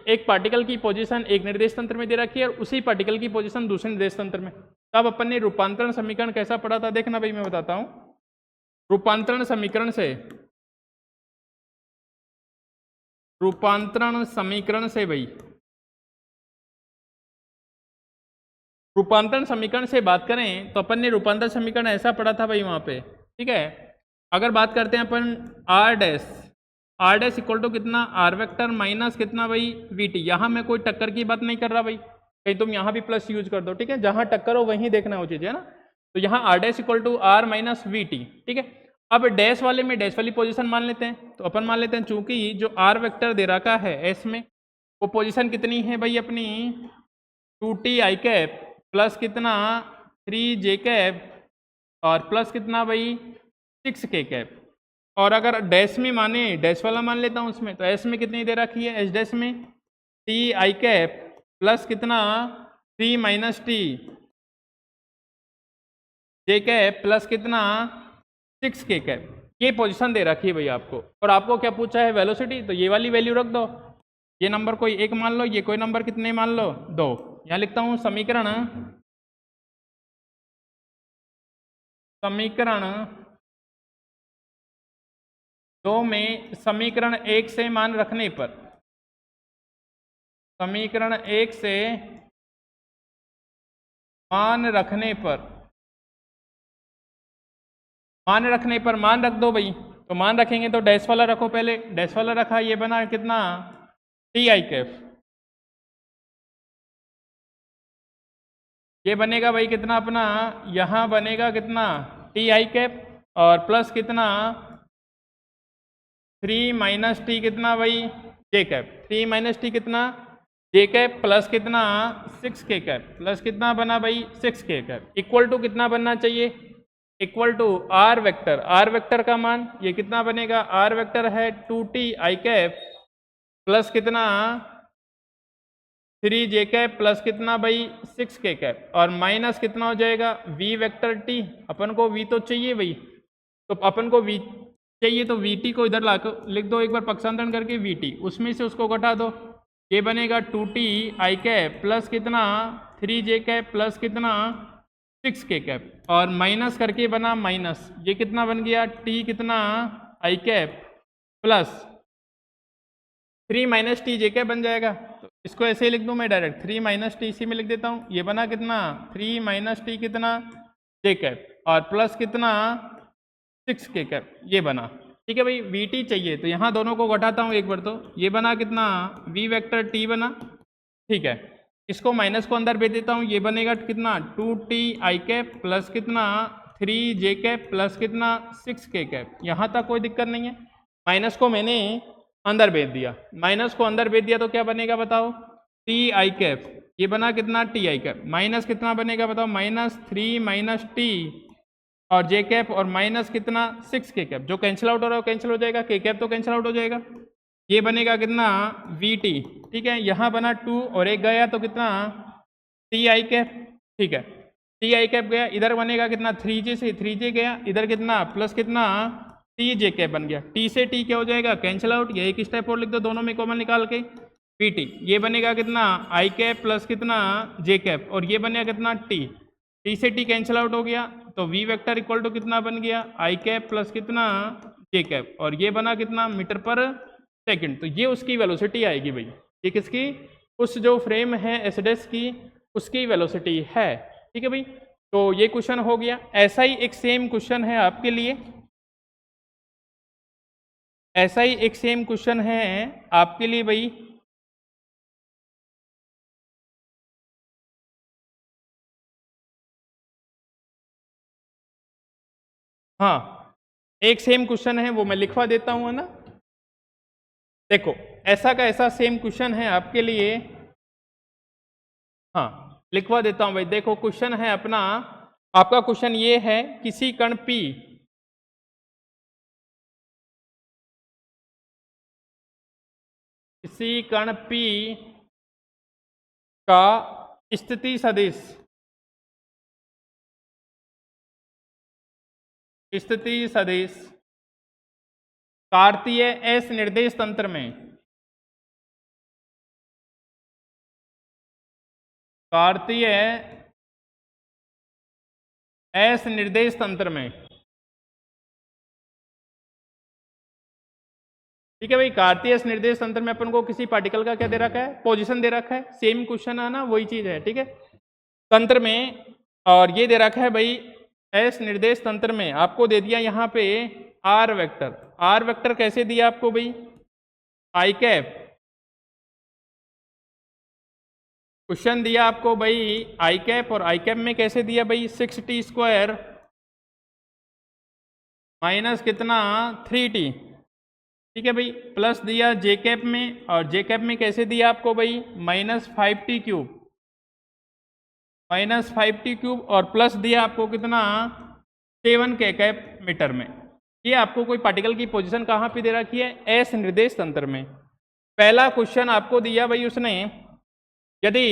एक पार्टिकल की पोजीशन एक निर्देश तंत्र में दे रखी है और उसी पार्टिकल की पोजीशन दूसरे निर्देश तंत्र में, तब अपन ने रूपांतरण समीकरण कैसा पढ़ा था, देखना भाई मैं बताता हूं। रूपांतरण समीकरण से बात करें तो अपन ने रूपांतरण समीकरण ऐसा पढ़ा था भाई वहां पे। ठीक है, अगर बात करते हैं अपन आर डैश इक्वल टू कितना, आर वेक्टर माइनस कितना भाई वी टी। यहाँ मैं कोई टक्कर की बात नहीं कर रहा भाई, कहीं तुम यहाँ भी प्लस यूज कर दो। ठीक है, जहाँ टक्कर हो वहीं देखना हो चीज़ है ना। तो यहाँ R dash equal to R minus V T. ठीक है, अब डैश वाले में डैश वाली पोजीशन मान लेते हैं। तो अपन मान लेते हैं चूंकि जो आर वेक्टर दे रखा है एस में, वो पोजीशन कितनी है भाई अपनी 2t आई कैप प्लस कितना 3j कैप और प्लस कितना भाई 6k कैप। और अगर डैश में माने, डैश वाला मान लेता हूँ उसमें, तो एस में कितनी दे रखी है, एस डैश में t आई कैप प्लस कितना 3 माइनस टी जे कैप प्लस कितना 6k कैप। ये पोजीशन दे रखी है भाई आपको। और आपको क्या पूछा है, वेलोसिटी। तो ये वाली वैल्यू रख दो, ये नंबर कोई एक मान लो, ये कोई नंबर कितने मान लो 2। यहाँ लिखता हूँ समीकरण दो में समीकरण 1 से मान रखने पर, समीकरण 1 से मान रखने पर, मान रखने पर मान रख दो भाई। तो मान रखेंगे तो डैश वाला रखो, पहले डैश वाला रखा, ये बना कितना टी आई कैप, ये बनेगा भाई कितना अपना, यहाँ बनेगा कितना टी आई कैप, और प्लस कितना 3 माइनस टी कितना भाई जे कैप, 3 माइनस टी कितना जे कैप, प्लस कितना 6 के कैप, प्लस कितना बना भाई 6 के कैप, इक्वल टू कितना बनना चाहिए, equal to R vector, R vector का मान ये कितना बनेगा, आर वेक्टर है 2t आई कैप प्लस कितना 3 जे कैप प्लस कितना भाई 6 के कैप, और माइनस कितना हो जाएगा v वेक्टर t, अपन को v तो चाहिए भाई, तो अपन को v चाहिए तो vt को इधर ला लिख दो एक बार पक्षांतरण करके vt, उसमें से उसको घटा दो, ये बनेगा 2t आई कैप प्लस कितना 3 जे कैप प्लस कितना 6 के कैप, और माइनस करके बना माइनस, ये कितना बन गया t कितना आई कैप प्लस 3 माइनस टी जे कैप बन जाएगा। तो इसको ऐसे ही लिख दूं मैं डायरेक्ट, 3 माइनस टी इसी में लिख देता हूँ, ये बना कितना 3 माइनस टी कितना जे कैप और प्लस कितना 6 के कैप, ये बना। ठीक है भाई, वी टी चाहिए तो यहाँ दोनों को घटाता हूँ एक बार, तो ये बना कितना वी वेक्टर टी बना। ठीक है, इसको माइनस को अंदर भेज देता हूँ, ये बनेगा कितना 2t आई कैप प्लस कितना 3 जे कैप प्लस कितना 6 के कैप, यहाँ तक कोई दिक्कत नहीं है। माइनस को मैंने अंदर भेज दिया, माइनस को अंदर भेज दिया तो क्या बनेगा बताओ, टी आई कैप, ये बना कितना टी आई कैप, माइनस कितना बनेगा बताओ, माइनस 3 माइनस टी और जे कैप और माइनस कितना 6 के कैप, जो कैंसिल आउट हो रहा है वो कैंसिल हो जाएगा, के कैप तो कैंसिल आउट हो जाएगा, ये बनेगा कितना वी टी। ठीक है, यहाँ बना 2 और एक गया तो कितना टी आई कैप। ठीक है, टी आई कैप गया, इधर बनेगा कितना 3 से 3 गया, इधर कितना प्लस कितना टी जे कैप बन गया, टी से टी क्या हो जाएगा कैंसिल आउट, ये एक स्टेप और लिख दो दोनों में कॉमन निकाल के, पी टी, ये बनेगा कितना आई कैप प्लस कितना जे कैप और ये बनेगा कितना टी, टी से टी कैंसिल आउट हो गया तो वी वेक्टर इक्वल टू कितना बन गया आई कैप प्लस कितना जे कैप और ये बना कितना मीटर पर सेकंड। तो ये उसकी वेलोसिटी आएगी भाई, ये किसकी, उस जो फ्रेम है एसडेस की उसकी वेलोसिटी है। ठीक है भाई, तो ये क्वेश्चन हो गया। ऐसा ही एक सेम क्वेश्चन है आपके लिए, ऐसा ही एक सेम क्वेश्चन है आपके लिए भाई, हाँ एक सेम क्वेश्चन है वो मैं लिखवा देता हूँ, है ना। देखो ऐसा का ऐसा सेम क्वेश्चन है आपके लिए, हाँ लिखवा देता हूँ भाई। देखो क्वेश्चन है अपना, आपका क्वेश्चन ये है, किसी कण P, किसी कण P का स्थिति सदिश, स्थिति सदिश कार्तीय एस निर्देश तंत्र में, कार्तीय एस निर्देश तंत्र में। ठीक है भाई, कार्तीय एस निर्देश तंत्र में अपन को किसी पार्टिकल का क्या दे रखा है, पोजीशन दे रखा है, सेम क्वेश्चन है ना, वही चीज है। ठीक है, तंत्र में, और ये दे रखा है भाई एस निर्देश तंत्र में, आपको दे दिया यहाँ पे आर वेक्टर, आर वेक्टर कैसे दिया आपको भाई आई कैप, क्वेश्चन दिया आपको भाई आई कैप, और आई कैप में कैसे दिया भाई 6t स्क्वायर माइनस कितना 3t। ठीक है भाई, प्लस दिया जे कैप में, और जे कैप में कैसे दिया आपको भाई minus 5t cube, minus 5t cube, और प्लस दिया आपको कितना 7 के कैप मीटर में। ये आपको कोई पार्टिकल की पोजीशन कहाँ पे दे रखी है, एस निर्देश तंत्र में। पहला क्वेश्चन आपको दिया भाई उसने, यदि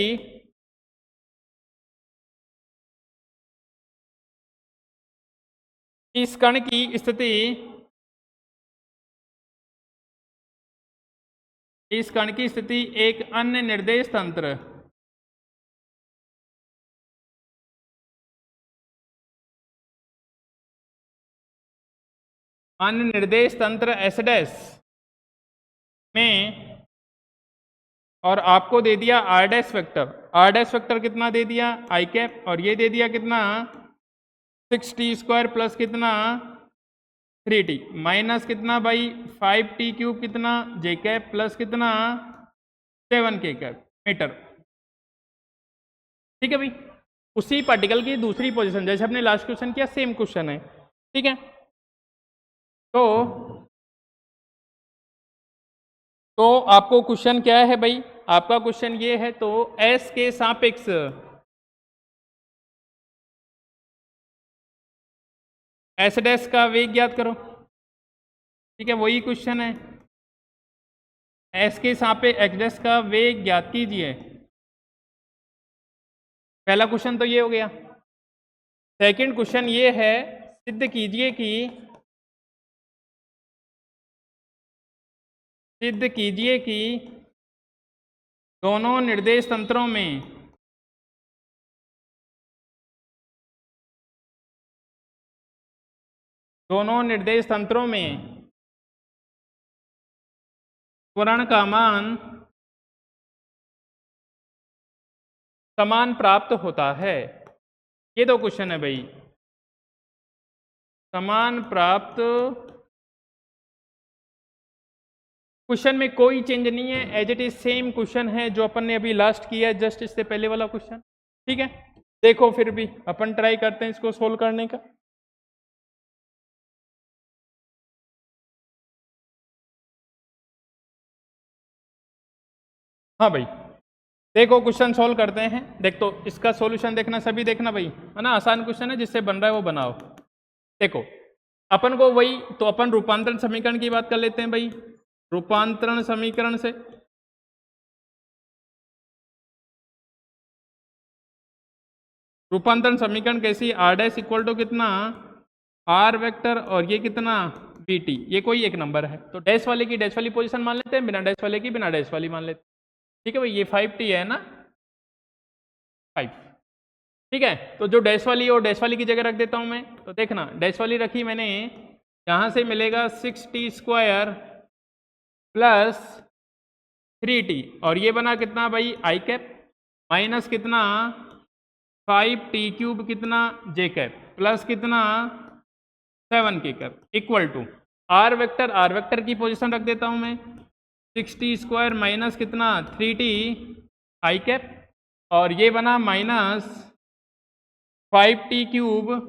इस कण की स्थिति, इस कण की स्थिति एक अन्य निर्देश तंत्र, अन्य निर्देश तंत्र एस डैश में, और आपको दे दिया आर डैश वेक्टर कितना दे दिया आई कैप, और ये दे दिया कितना 6t² प्लस कितना 3t माइनस कितना भाई 5t³ कितना जे कैप प्लस कितना 7k कैप मीटर। ठीक है भाई, उसी पार्टिकल की दूसरी पोजीशन जैसे हमने लास्ट क्वेश्चन किया सेम क्वेश्चन है। ठीक है, तो आपको क्वेश्चन क्या है भाई, आपका क्वेश्चन ये है, तो एस के सापेक्ष एस डैश का वेग ज्ञात करो। ठीक है, वही क्वेश्चन है, एस के सापेक्ष एक्स डैश का वेग ज्ञात कीजिए। पहला क्वेश्चन तो ये हो गया। सेकंड क्वेश्चन ये है, सिद्ध कीजिए कि दोनों निर्देश तंत्रों में त्वरण का मान समान प्राप्त होता है। ये दो क्वेश्चन है भाई, समान प्राप्त, क्वेश्चन में कोई चेंज नहीं है, as it is same question है जो अपन ने अभी लास्ट किया है, जस्ट इससे पहले वाला क्वेश्चन। ठीक है, देखो फिर भी अपन ट्राई करते हैं इसको सोल्व करने का। हाँ भाई, देखो क्वेश्चन सोल्व करते हैं। देख तो इसका सॉल्यूशन देखना, सभी देखना भाई, है ना, आसान क्वेश्चन है, जिससे बन रहा है वो बनाओ। देखो अपन को वही, तो अपन रूपांतरण समीकरण की बात कर लेते हैं भाई। रूपांतरण समीकरण से रूपांतरण समीकरण कैसी, आर डैश इक्वल टू कितना आर वेक्टर और ये कितना बी टी, ये कोई एक नंबर है, तो डैश वाले की डैश वाली पोजीशन मान लेते हैं, बिना डैश वाले की बिना डैश वाली मान लेते हैं। ठीक है भाई, ये 5t है ना 5। ठीक है, तो जो डैश वाली और डैश वाली की जगह रख देता हूं मैं, तो देखना डैश वाली रखी मैंने, यहां से मिलेगा 6t² प्लस 3t, और ये बना कितना भाई आई कैप, माइनस कितना 5t³ कितना जे कैप प्लस कितना 7k cap equal to R vector की पोजीशन रख देता हूं मैं, 6t² माइनस कितना 3t आई कैप, और ये बना माइनस 5t³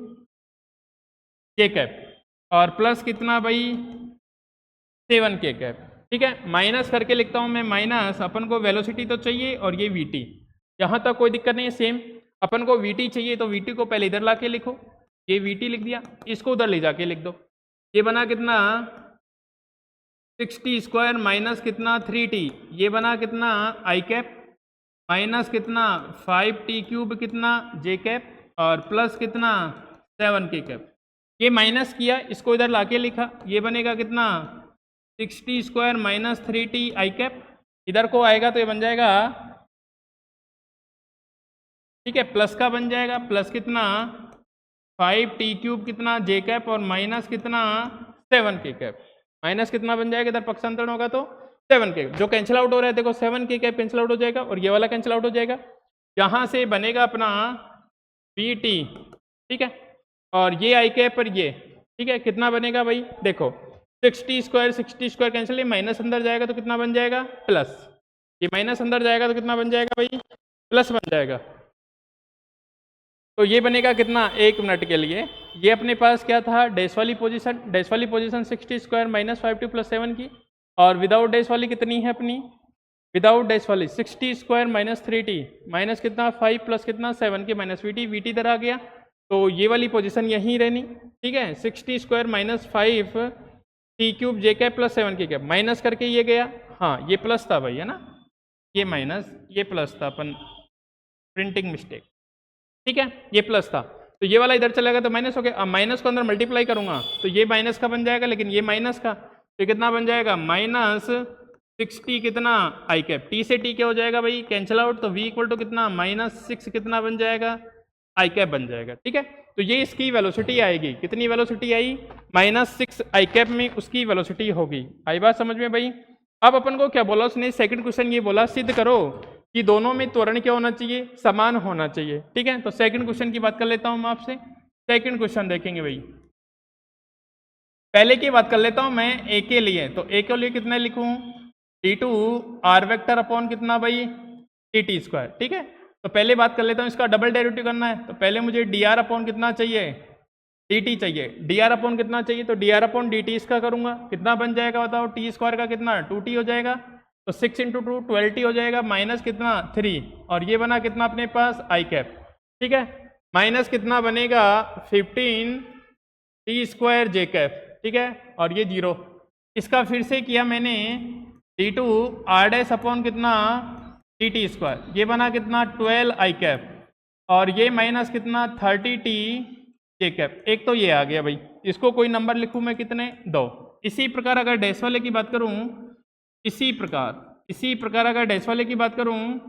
जे कैप और प्लस कितना भाई 7k कैप। ठीक है, माइनस करके लिखता हूं मैं, माइनस अपन को वेलोसिटी तो चाहिए और ये वीटी, यहां तक कोई दिक्कत नहीं है, सेम अपन को वीटी चाहिए, तो वीटी को पहले इधर लाके लिखो, ये वीटी लिख दिया, इसको उधर ले जाके लिख दो, ये बना कितना 6t² माइनस कितना 3t, ये बना कितना आई कैप, माइनस कितना 5t³ कितना जे कैप और प्लस कितना 7k कैप। ये माइनस किया, इसको इधर लाके लिखा, ये बनेगा कितना 6t² माइनस 3t आई कैप, इधर को आएगा तो ये बन जाएगा, ठीक है, प्लस का बन जाएगा, प्लस कितना 5t³ कितना जे कैप और माइनस कितना 7k कैप, माइनस कितना बन जाएगा, इधर पक्षांतरण होगा तो 7k, जो कैंसिल आउट हो रहा है देखो 7k कैप कैंसिल आउट हो जाएगा और ये वाला कैंसिल आउट हो जाएगा, यहाँ से बनेगा अपना bt। ठीक है, और ये आई कैप पर ये, ठीक है, कितना बनेगा भाई, देखो 60² कैंसिल, ये माइनस अंदर जाएगा तो कितना बन जाएगा प्लस, ये माइनस अंदर जाएगा तो कितना बन जाएगा भाई प्लस बन जाएगा, तो ये बनेगा कितना, एक मिनट के लिए, ये अपने पास क्या था डैश वाली पोजीशन 60² माइनस 5t प्लस 7 की, और विदाउट डैश वाली कितनी है अपनी, विदाउट डैश वाली 60² माइनस 3t माइनस कितना 5 प्लस कितना 7 की माइनस वीटी इधर आ गया, तो ये वाली पोजीशन यहीं रहनी। ठीक है, 60² minus 5t³ J cap plus 7k कैप, माइनस करके ये गया, हाँ ये प्लस था भाई, है ना, ये माइनस ये प्लस था, अपन प्रिंटिंग मिस्टेक। ठीक है, ये प्लस था तो ये वाला इधर चलेगा तो माइनस हो गया, अब माइनस को अंदर मल्टीप्लाई करूंगा तो ये माइनस का बन जाएगा, लेकिन ये माइनस का, तो कितना बन जाएगा माइनस 60 कितना आई कैप, टी से टी क्या हो जाएगा भाई कैंसिल आउट, तो v इक्वल टू कितना -6 कितना बन जाएगा आई कैप बन जाएगा। ठीक है, तो ये इसकी वेलोसिटी आएगी, कितनी वेलोसिटी आई, -6 आई कैप में उसकी वेलोसिटी होगी। आई बात समझ में भाई। अब अपन को क्या बोला उसने, सेकंड क्वेश्चन ये बोला सिद्ध करो कि दोनों में त्वरण क्या होना चाहिए, समान होना चाहिए। ठीक है, तो सेकंड क्वेश्चन की बात कर लेता हूं मैं आपसे। सेकंड क्वेश्चन देखेंगे भाई, पहले की बात कर लेता हूं मैं ए के लिए। तो ए के लिए कितना लिखूं, d2 r वेक्टर अपॉन कितना भाई, dt स्क्वायर। ठीक है, तो पहले बात कर लेता हूं, इसका डबल डेरिवेटिव करना है, तो पहले मुझे dr अपॉन कितना चाहिए, dt चाहिए। dr अपॉन कितना चाहिए, तो dr अपॉन dt इसका करूंगा, कितना बन जाएगा बताओ, t स्क्वायर का कितना 2t हो जाएगा, तो 6 × 2 12t हो जाएगा, माइनस कितना 3, और ये बना कितना अपने पास आई कैप। ठीक है, माइनस कितना बनेगा 15 t स्क्वायर जे कैप। ठीक है, और ये 0, इसका फिर से किया मैंने d2 r डैश अपॉन कितना dt स्क्वायर, ये बना कितना 12 आई कैप, और ये माइनस कितना 30t जे कैप। एक तो ये आ गया भाई, इसको कोई नंबर लिखूं मैं कितने, 2। इसी प्रकार अगर डैश वाले की बात करूं, इसी प्रकार अगर डैश वाले की बात करूं,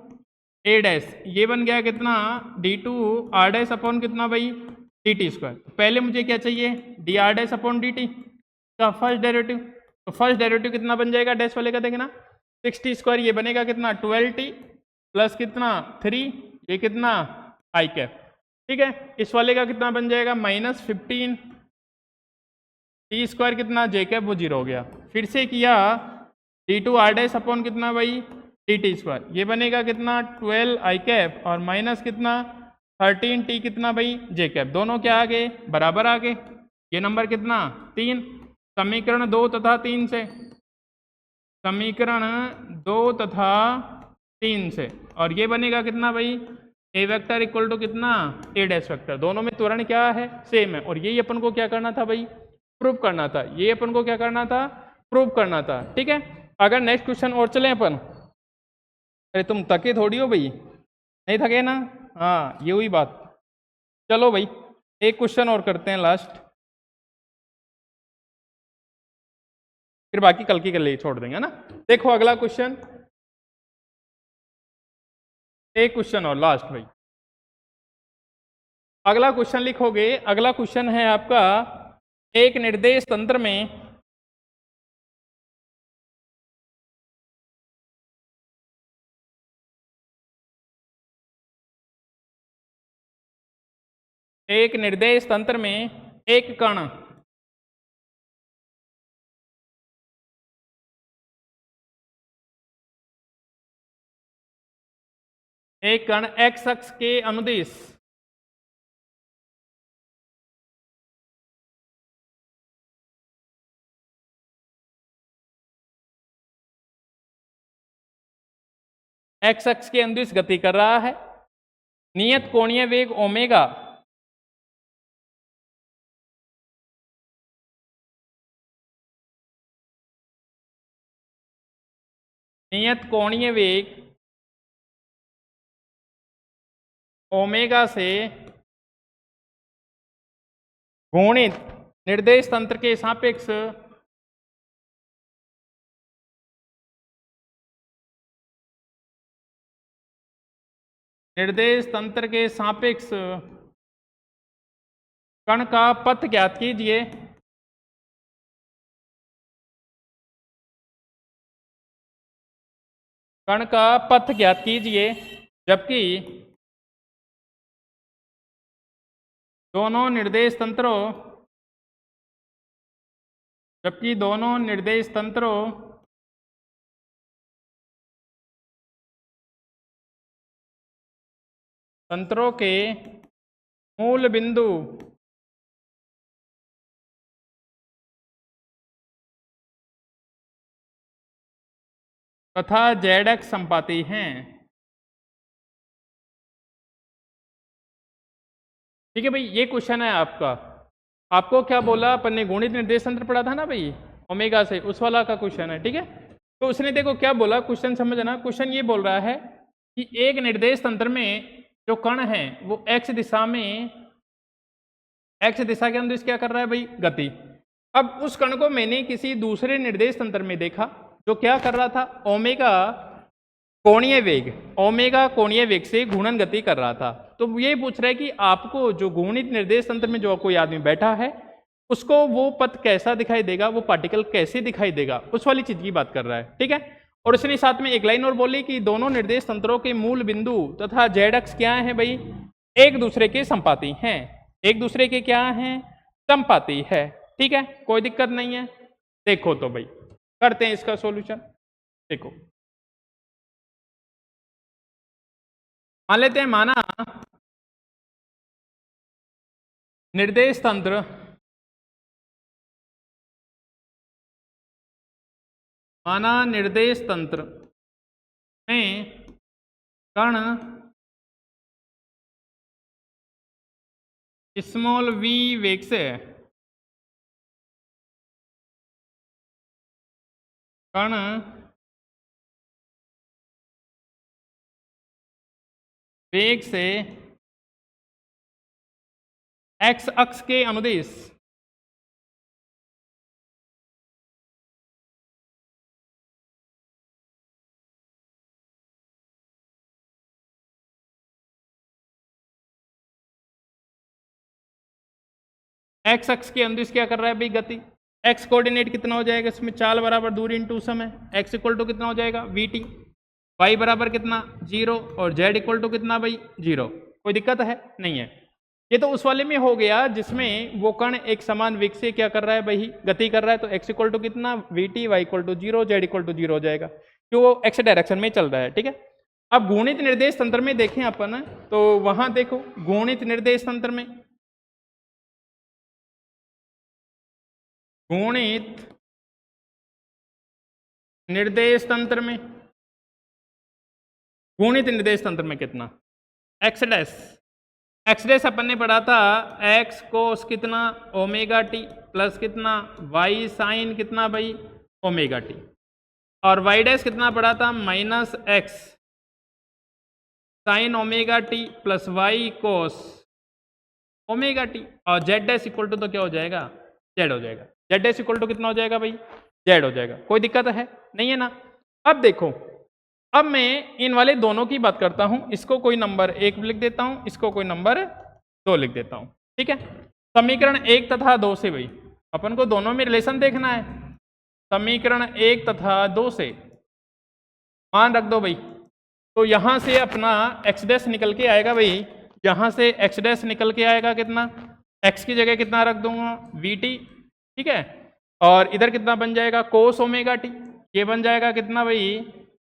ए डैश, ये बन गया कितना d2 r डैश अपॉन कितना भाई dt स्क्वायर। पहले मुझे क्या चाहिए, D R dash upon dt का फर्स्ट डेरिवेटिव, तो फर्स्ट डेरिवेटिव कितना बन जाएगा डैश वाले का, देखना 6t स्क्वायर, ये बनेगा कितना 12t प्लस कितना 3, ये कितना आई कैप। ठीक है, इस वाले का कितना बन जाएगा -15 t स्क्वायर कितना जे कैप, वो 0 हो गया। फिर से किया d2 r डैश अपॉन कितना भाई dt स्क्वायर, ये बनेगा कितना 12 आई कैप, और माइनस कितना 13t कितना भाई जे कैप। दोनों क्या आ गए, बराबर आ गए। ये नंबर कितना 3, समीकरण 2 तथा 3 से, समीकरण 2 तथा 3 से, और ये बनेगा कितना भाई ए वेक्टर इक्वल टू कितना ए डैश वेक्टर। दोनों में त्वरण क्या है, सेम है, और यही अपन को क्या करना था भाई, प्रूव करना था। ये अपन को क्या करना था, प्रूव करना था। ठीक है, अगर नेक्स्ट क्वेश्चन और चलें अपन, अरे तुम थके थोड़ी हो भाई, नहीं थके ना, हाँ ये हुई बात। चलो भाई एक क्वेश्चन और करते हैं लास्ट, फिर बाकी कल की के लिए छोड़ देंगे ना। देखो अगला क्वेश्चन, एक क्वेश्चन और लास्ट भाई, अगला क्वेश्चन लिखोगे। अगला क्वेश्चन है आपका, एक निर्देश तंत्र में एक निर्देश तंत्र में एक कण x अक्ष के अनुदिश x अक्ष के अनुदिश गति कर रहा है, नियत कोणीय वेग ओमेगा नियत कोणीय वेग ओमेगा से गुणित निर्देश तंत्र के सापेक्ष कण का पथ ज्ञात कीजिए। कण का पथ ज्ञात कीजिए, जबकि दोनों निर्देश तंत्रों के मूल बिंदु तथा z अक्ष संपाती हैं। ठीक है भाई, ये क्वेश्चन है आपका। आपको क्या बोला, अपन ने गुणित निर्देश तंत्र पढ़ा था ना भाई ओमेगा से, उस वाला का क्वेश्चन है। ठीक है, तो उसने देखो क्या बोला, क्वेश्चन समझना। क्वेश्चन ये बोल रहा है कि एक निर्देश तंत्र में जो कण है वो x दिशा के अंदर क्या कर रहा है भाई, गति। अब उस कण को मैंने किसी दूसरे निर्देश तंत्र में देखा जो क्या कर रहा था, ओमेगा कोणीय वेग से घूर्णन गति कर रहा था। तो ये पूछ रहा है कि आपको जो गुणित निर्देश तंत्र में जो कोई आदमी बैठा है उसको वो पथ कैसा दिखाई देगा, वो पार्टिकल कैसे दिखाई देगा, उस वाली चीज की बात कर रहा है। ठीक है, और उसने साथ में एक लाइन और बोली कि दोनों निर्देश तंत्रों के मूल बिंदु तथा जेड अक्ष क्या है भाई, एक दूसरे के संपाती हैं, एक दूसरे के क्या हैं, संपाती है। ठीक है, कोई दिक्कत नहीं है। देखो तो भाई करते हैं इसका सॉल्यूशन। देखो मान लेते हैं, माना निर्देश तंत्र में कण स्मॉल v वेग से कण वेग से x अक्ष के अनुदिश x अक्ष के अनुदिश क्या कर रहा है भाई, गति। x कोऑर्डिनेट कितना हो जाएगा इसमें, चाल बराबर दूरी इंटू समय, x इक्वल टू कितना हो जाएगा vt, y बराबर कितना 0 और z इक्वल टू कितना भाई 0। कोई दिक्कत है नहीं है। ये तो उस वाले में हो गया जिसमें वो कण एक समान वेग से क्या कर रहा है भाई, गति कर रहा है। तो x इक्वल टू कितना vt, y equal to 0, z equal to 0 हो जाएगा, क्यों वो x डायरेक्शन में चल रहा है। ठीक है, अब गुणित निर्देश तंत्र में देखें अपन, तो वहां देखो गुणित निर्देश तंत्र में, गुणित निर्देश तंत्र में, गुणित निर्देश तंत्र में कितना x डैश, x डैश अपन ने पढ़ा था x कोस कितना ओमेगा टी प्लस कितना y साइन कितना भाई ओमेगा टी, और y डैश कितना पढ़ा था minus x sine omega T plus y कोस ओमेगा टी, और z डैश इक्वल टू तो क्या हो जाएगा, z हो जाएगा। z डैश इक्वल टू कितना हो जाएगा भाई, z हो जाएगा। कोई दिक्कत है नहीं है ना। अब देखो, अब मैं इन वाले दोनों की बात करता हूं, इसको कोई नंबर 1 लिख देता हूं, इसको कोई नंबर 2 लिख देता हूं। ठीक है, समीकरण 1 तथा 2 से भाई अपन को दोनों में रिलेशन देखना है। समीकरण 1 तथा 2 से मान रख दो भाई, तो यहां से अपना x डैश निकल के आएगा भाई, यहां से x डैश निकल के आएगा कितना, x की जगह कितना रख दूंगा vt। ठीक है, और इधर कितना बन जाएगा कोस ओमेगा टी, ये बन जाएगा कितना भाई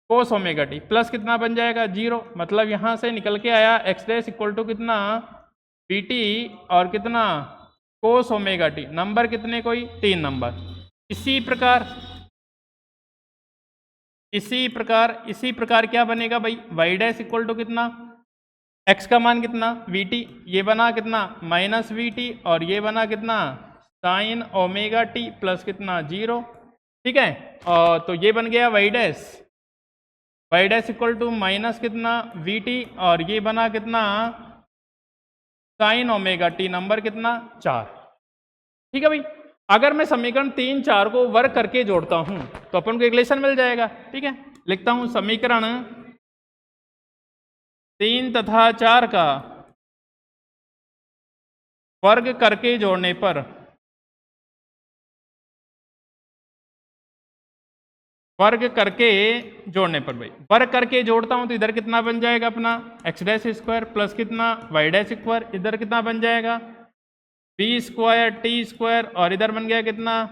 कोस ओमेगा टी, प्लस कितना बन जाएगा 0, मतलब यहां से निकल के आया x डैश इक्वल टू कितना vt और कितना कोस ओमेगा टी, नंबर कितने कोई 3 नंबर। इसी प्रकार क्या बनेगा भाई, y डैश इक्वल टू कितना, x का मान कितना vt, ये बना कितना माइनस vt, और ये बना कितना साइन ओमेगा टी प्लस कितना 0। ठीक है, और तो ये बन गया y dash equal to minus कितना vt, और ये बना कितना साइन ओमेगा टी, नंबर कितना 4। ठीक है भाई, अगर मैं समीकरण 3, 4 को वर्क करके जोड़ता हूं तो अपन को एक रिलेशन मिल जाएगा। ठीक है, लिखता हूं समीकरण 3 तथा 4 का वर्ग करके जोड़ने पर भाई वर्ग करके जोड़ता हूं तो इधर कितना बन जाएगा अपना x डैश स्क्वायर प्लस कितना y डैश स्क्वायर, इधर कितना बन जाएगा b स्क्वायर टी स्क्वायर, और इधर बन गया कितना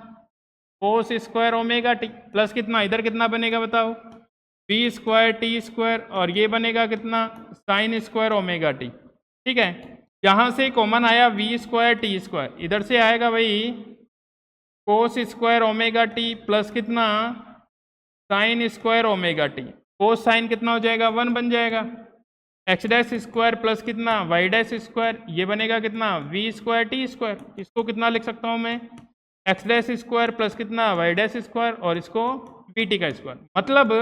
कोस स्क्वायर ओमेगा टी, प्लस कितना इधर कितना बनेगा बताओ b स्क्वायर टी स्क्वायर, और ये बनेगा कितना साइन स्क्वायर ओमेगा टी। ठीक है, यहां से कॉमन आया v स्क्वायर टी स्क्वायर, इधर से आएगा भाई cos square omega T plus कितना sine square omega T, cos sine कितना हो जाएगा 1 बन जाएगा, x डैश स्क्वायर प्लस कितना y डैश स्क्वायर, ये बनेगा कितना v स्क्वायर टी स्क्वायर, इसको कितना लिख सकता हूं मैं x डैश स्क्वायर प्लस कितना y डैश स्क्वायर, और इसको vt का स्क्वायर। मतलब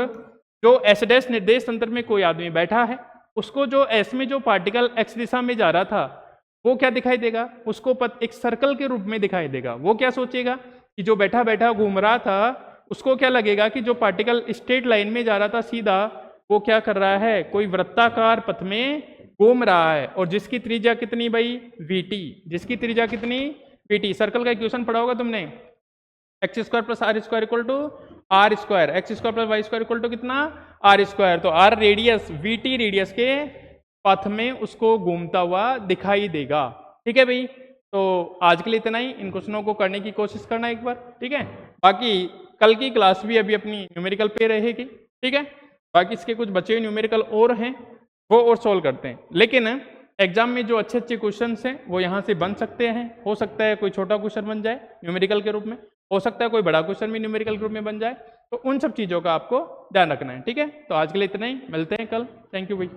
जो s डैश निर्देश तंत्र में कोई आदमी बैठा है उसको जो s में जो पार्टिकल x दिशा में जा रहा था वो क्या दिखाई देगा, उसको एक सर्कल के रूप में दिखाई देगा। वो क्या सोचेगा कि जो बैठा बैठा घूम रहा था उसको क्या लगेगा कि जो पार्टिकल स्ट्रेट लाइन में जा रहा था सीधा, वो क्या कर रहा है कोई वृत्ताकार पथ में घूम रहा है और जिसकी त्रिज्या कितनी भाई vt, जिसकी त्रिज्या कितनी vt। सर्कल का इक्वेशन पढ़ा होगा तुमने, X square plus R square equal to R square, X square plus Y square equal to कितना आर स्क्वायर। तो आर रेडियस vt रेडियस के पथ में उसको घूमता हुआ दिखाई देगा। ठीक है भाई, तो आज के लिए इतना ही। इन क्वेश्चनों को करने की कोशिश करना एक बार, ठीक है। बाकी कल की क्लास भी अभी अपनी न्यूमेरिकल पे रहेगी, ठीक है। बाकी इसके कुछ बचे हुए न्यूमेरिकल और हैं, वो और सोल्व करते हैं। लेकिन एग्जाम में जो अच्छे अच्छे क्वेश्चंस हैं वो यहाँ से बन सकते हैं। हो सकता है कोई छोटा क्वेश्चन बन जाए न्यूमेरिकल के रूप में, हो सकता है कोई बड़ा क्वेश्चन भी न्यूमेरिकल के रूप में बन जाए। तो उन सब चीज़ों का आपको ध्यान रखना है, ठीक है। तो आज के लिए इतना ही, मिलते हैं कल। थैंक यू भाई।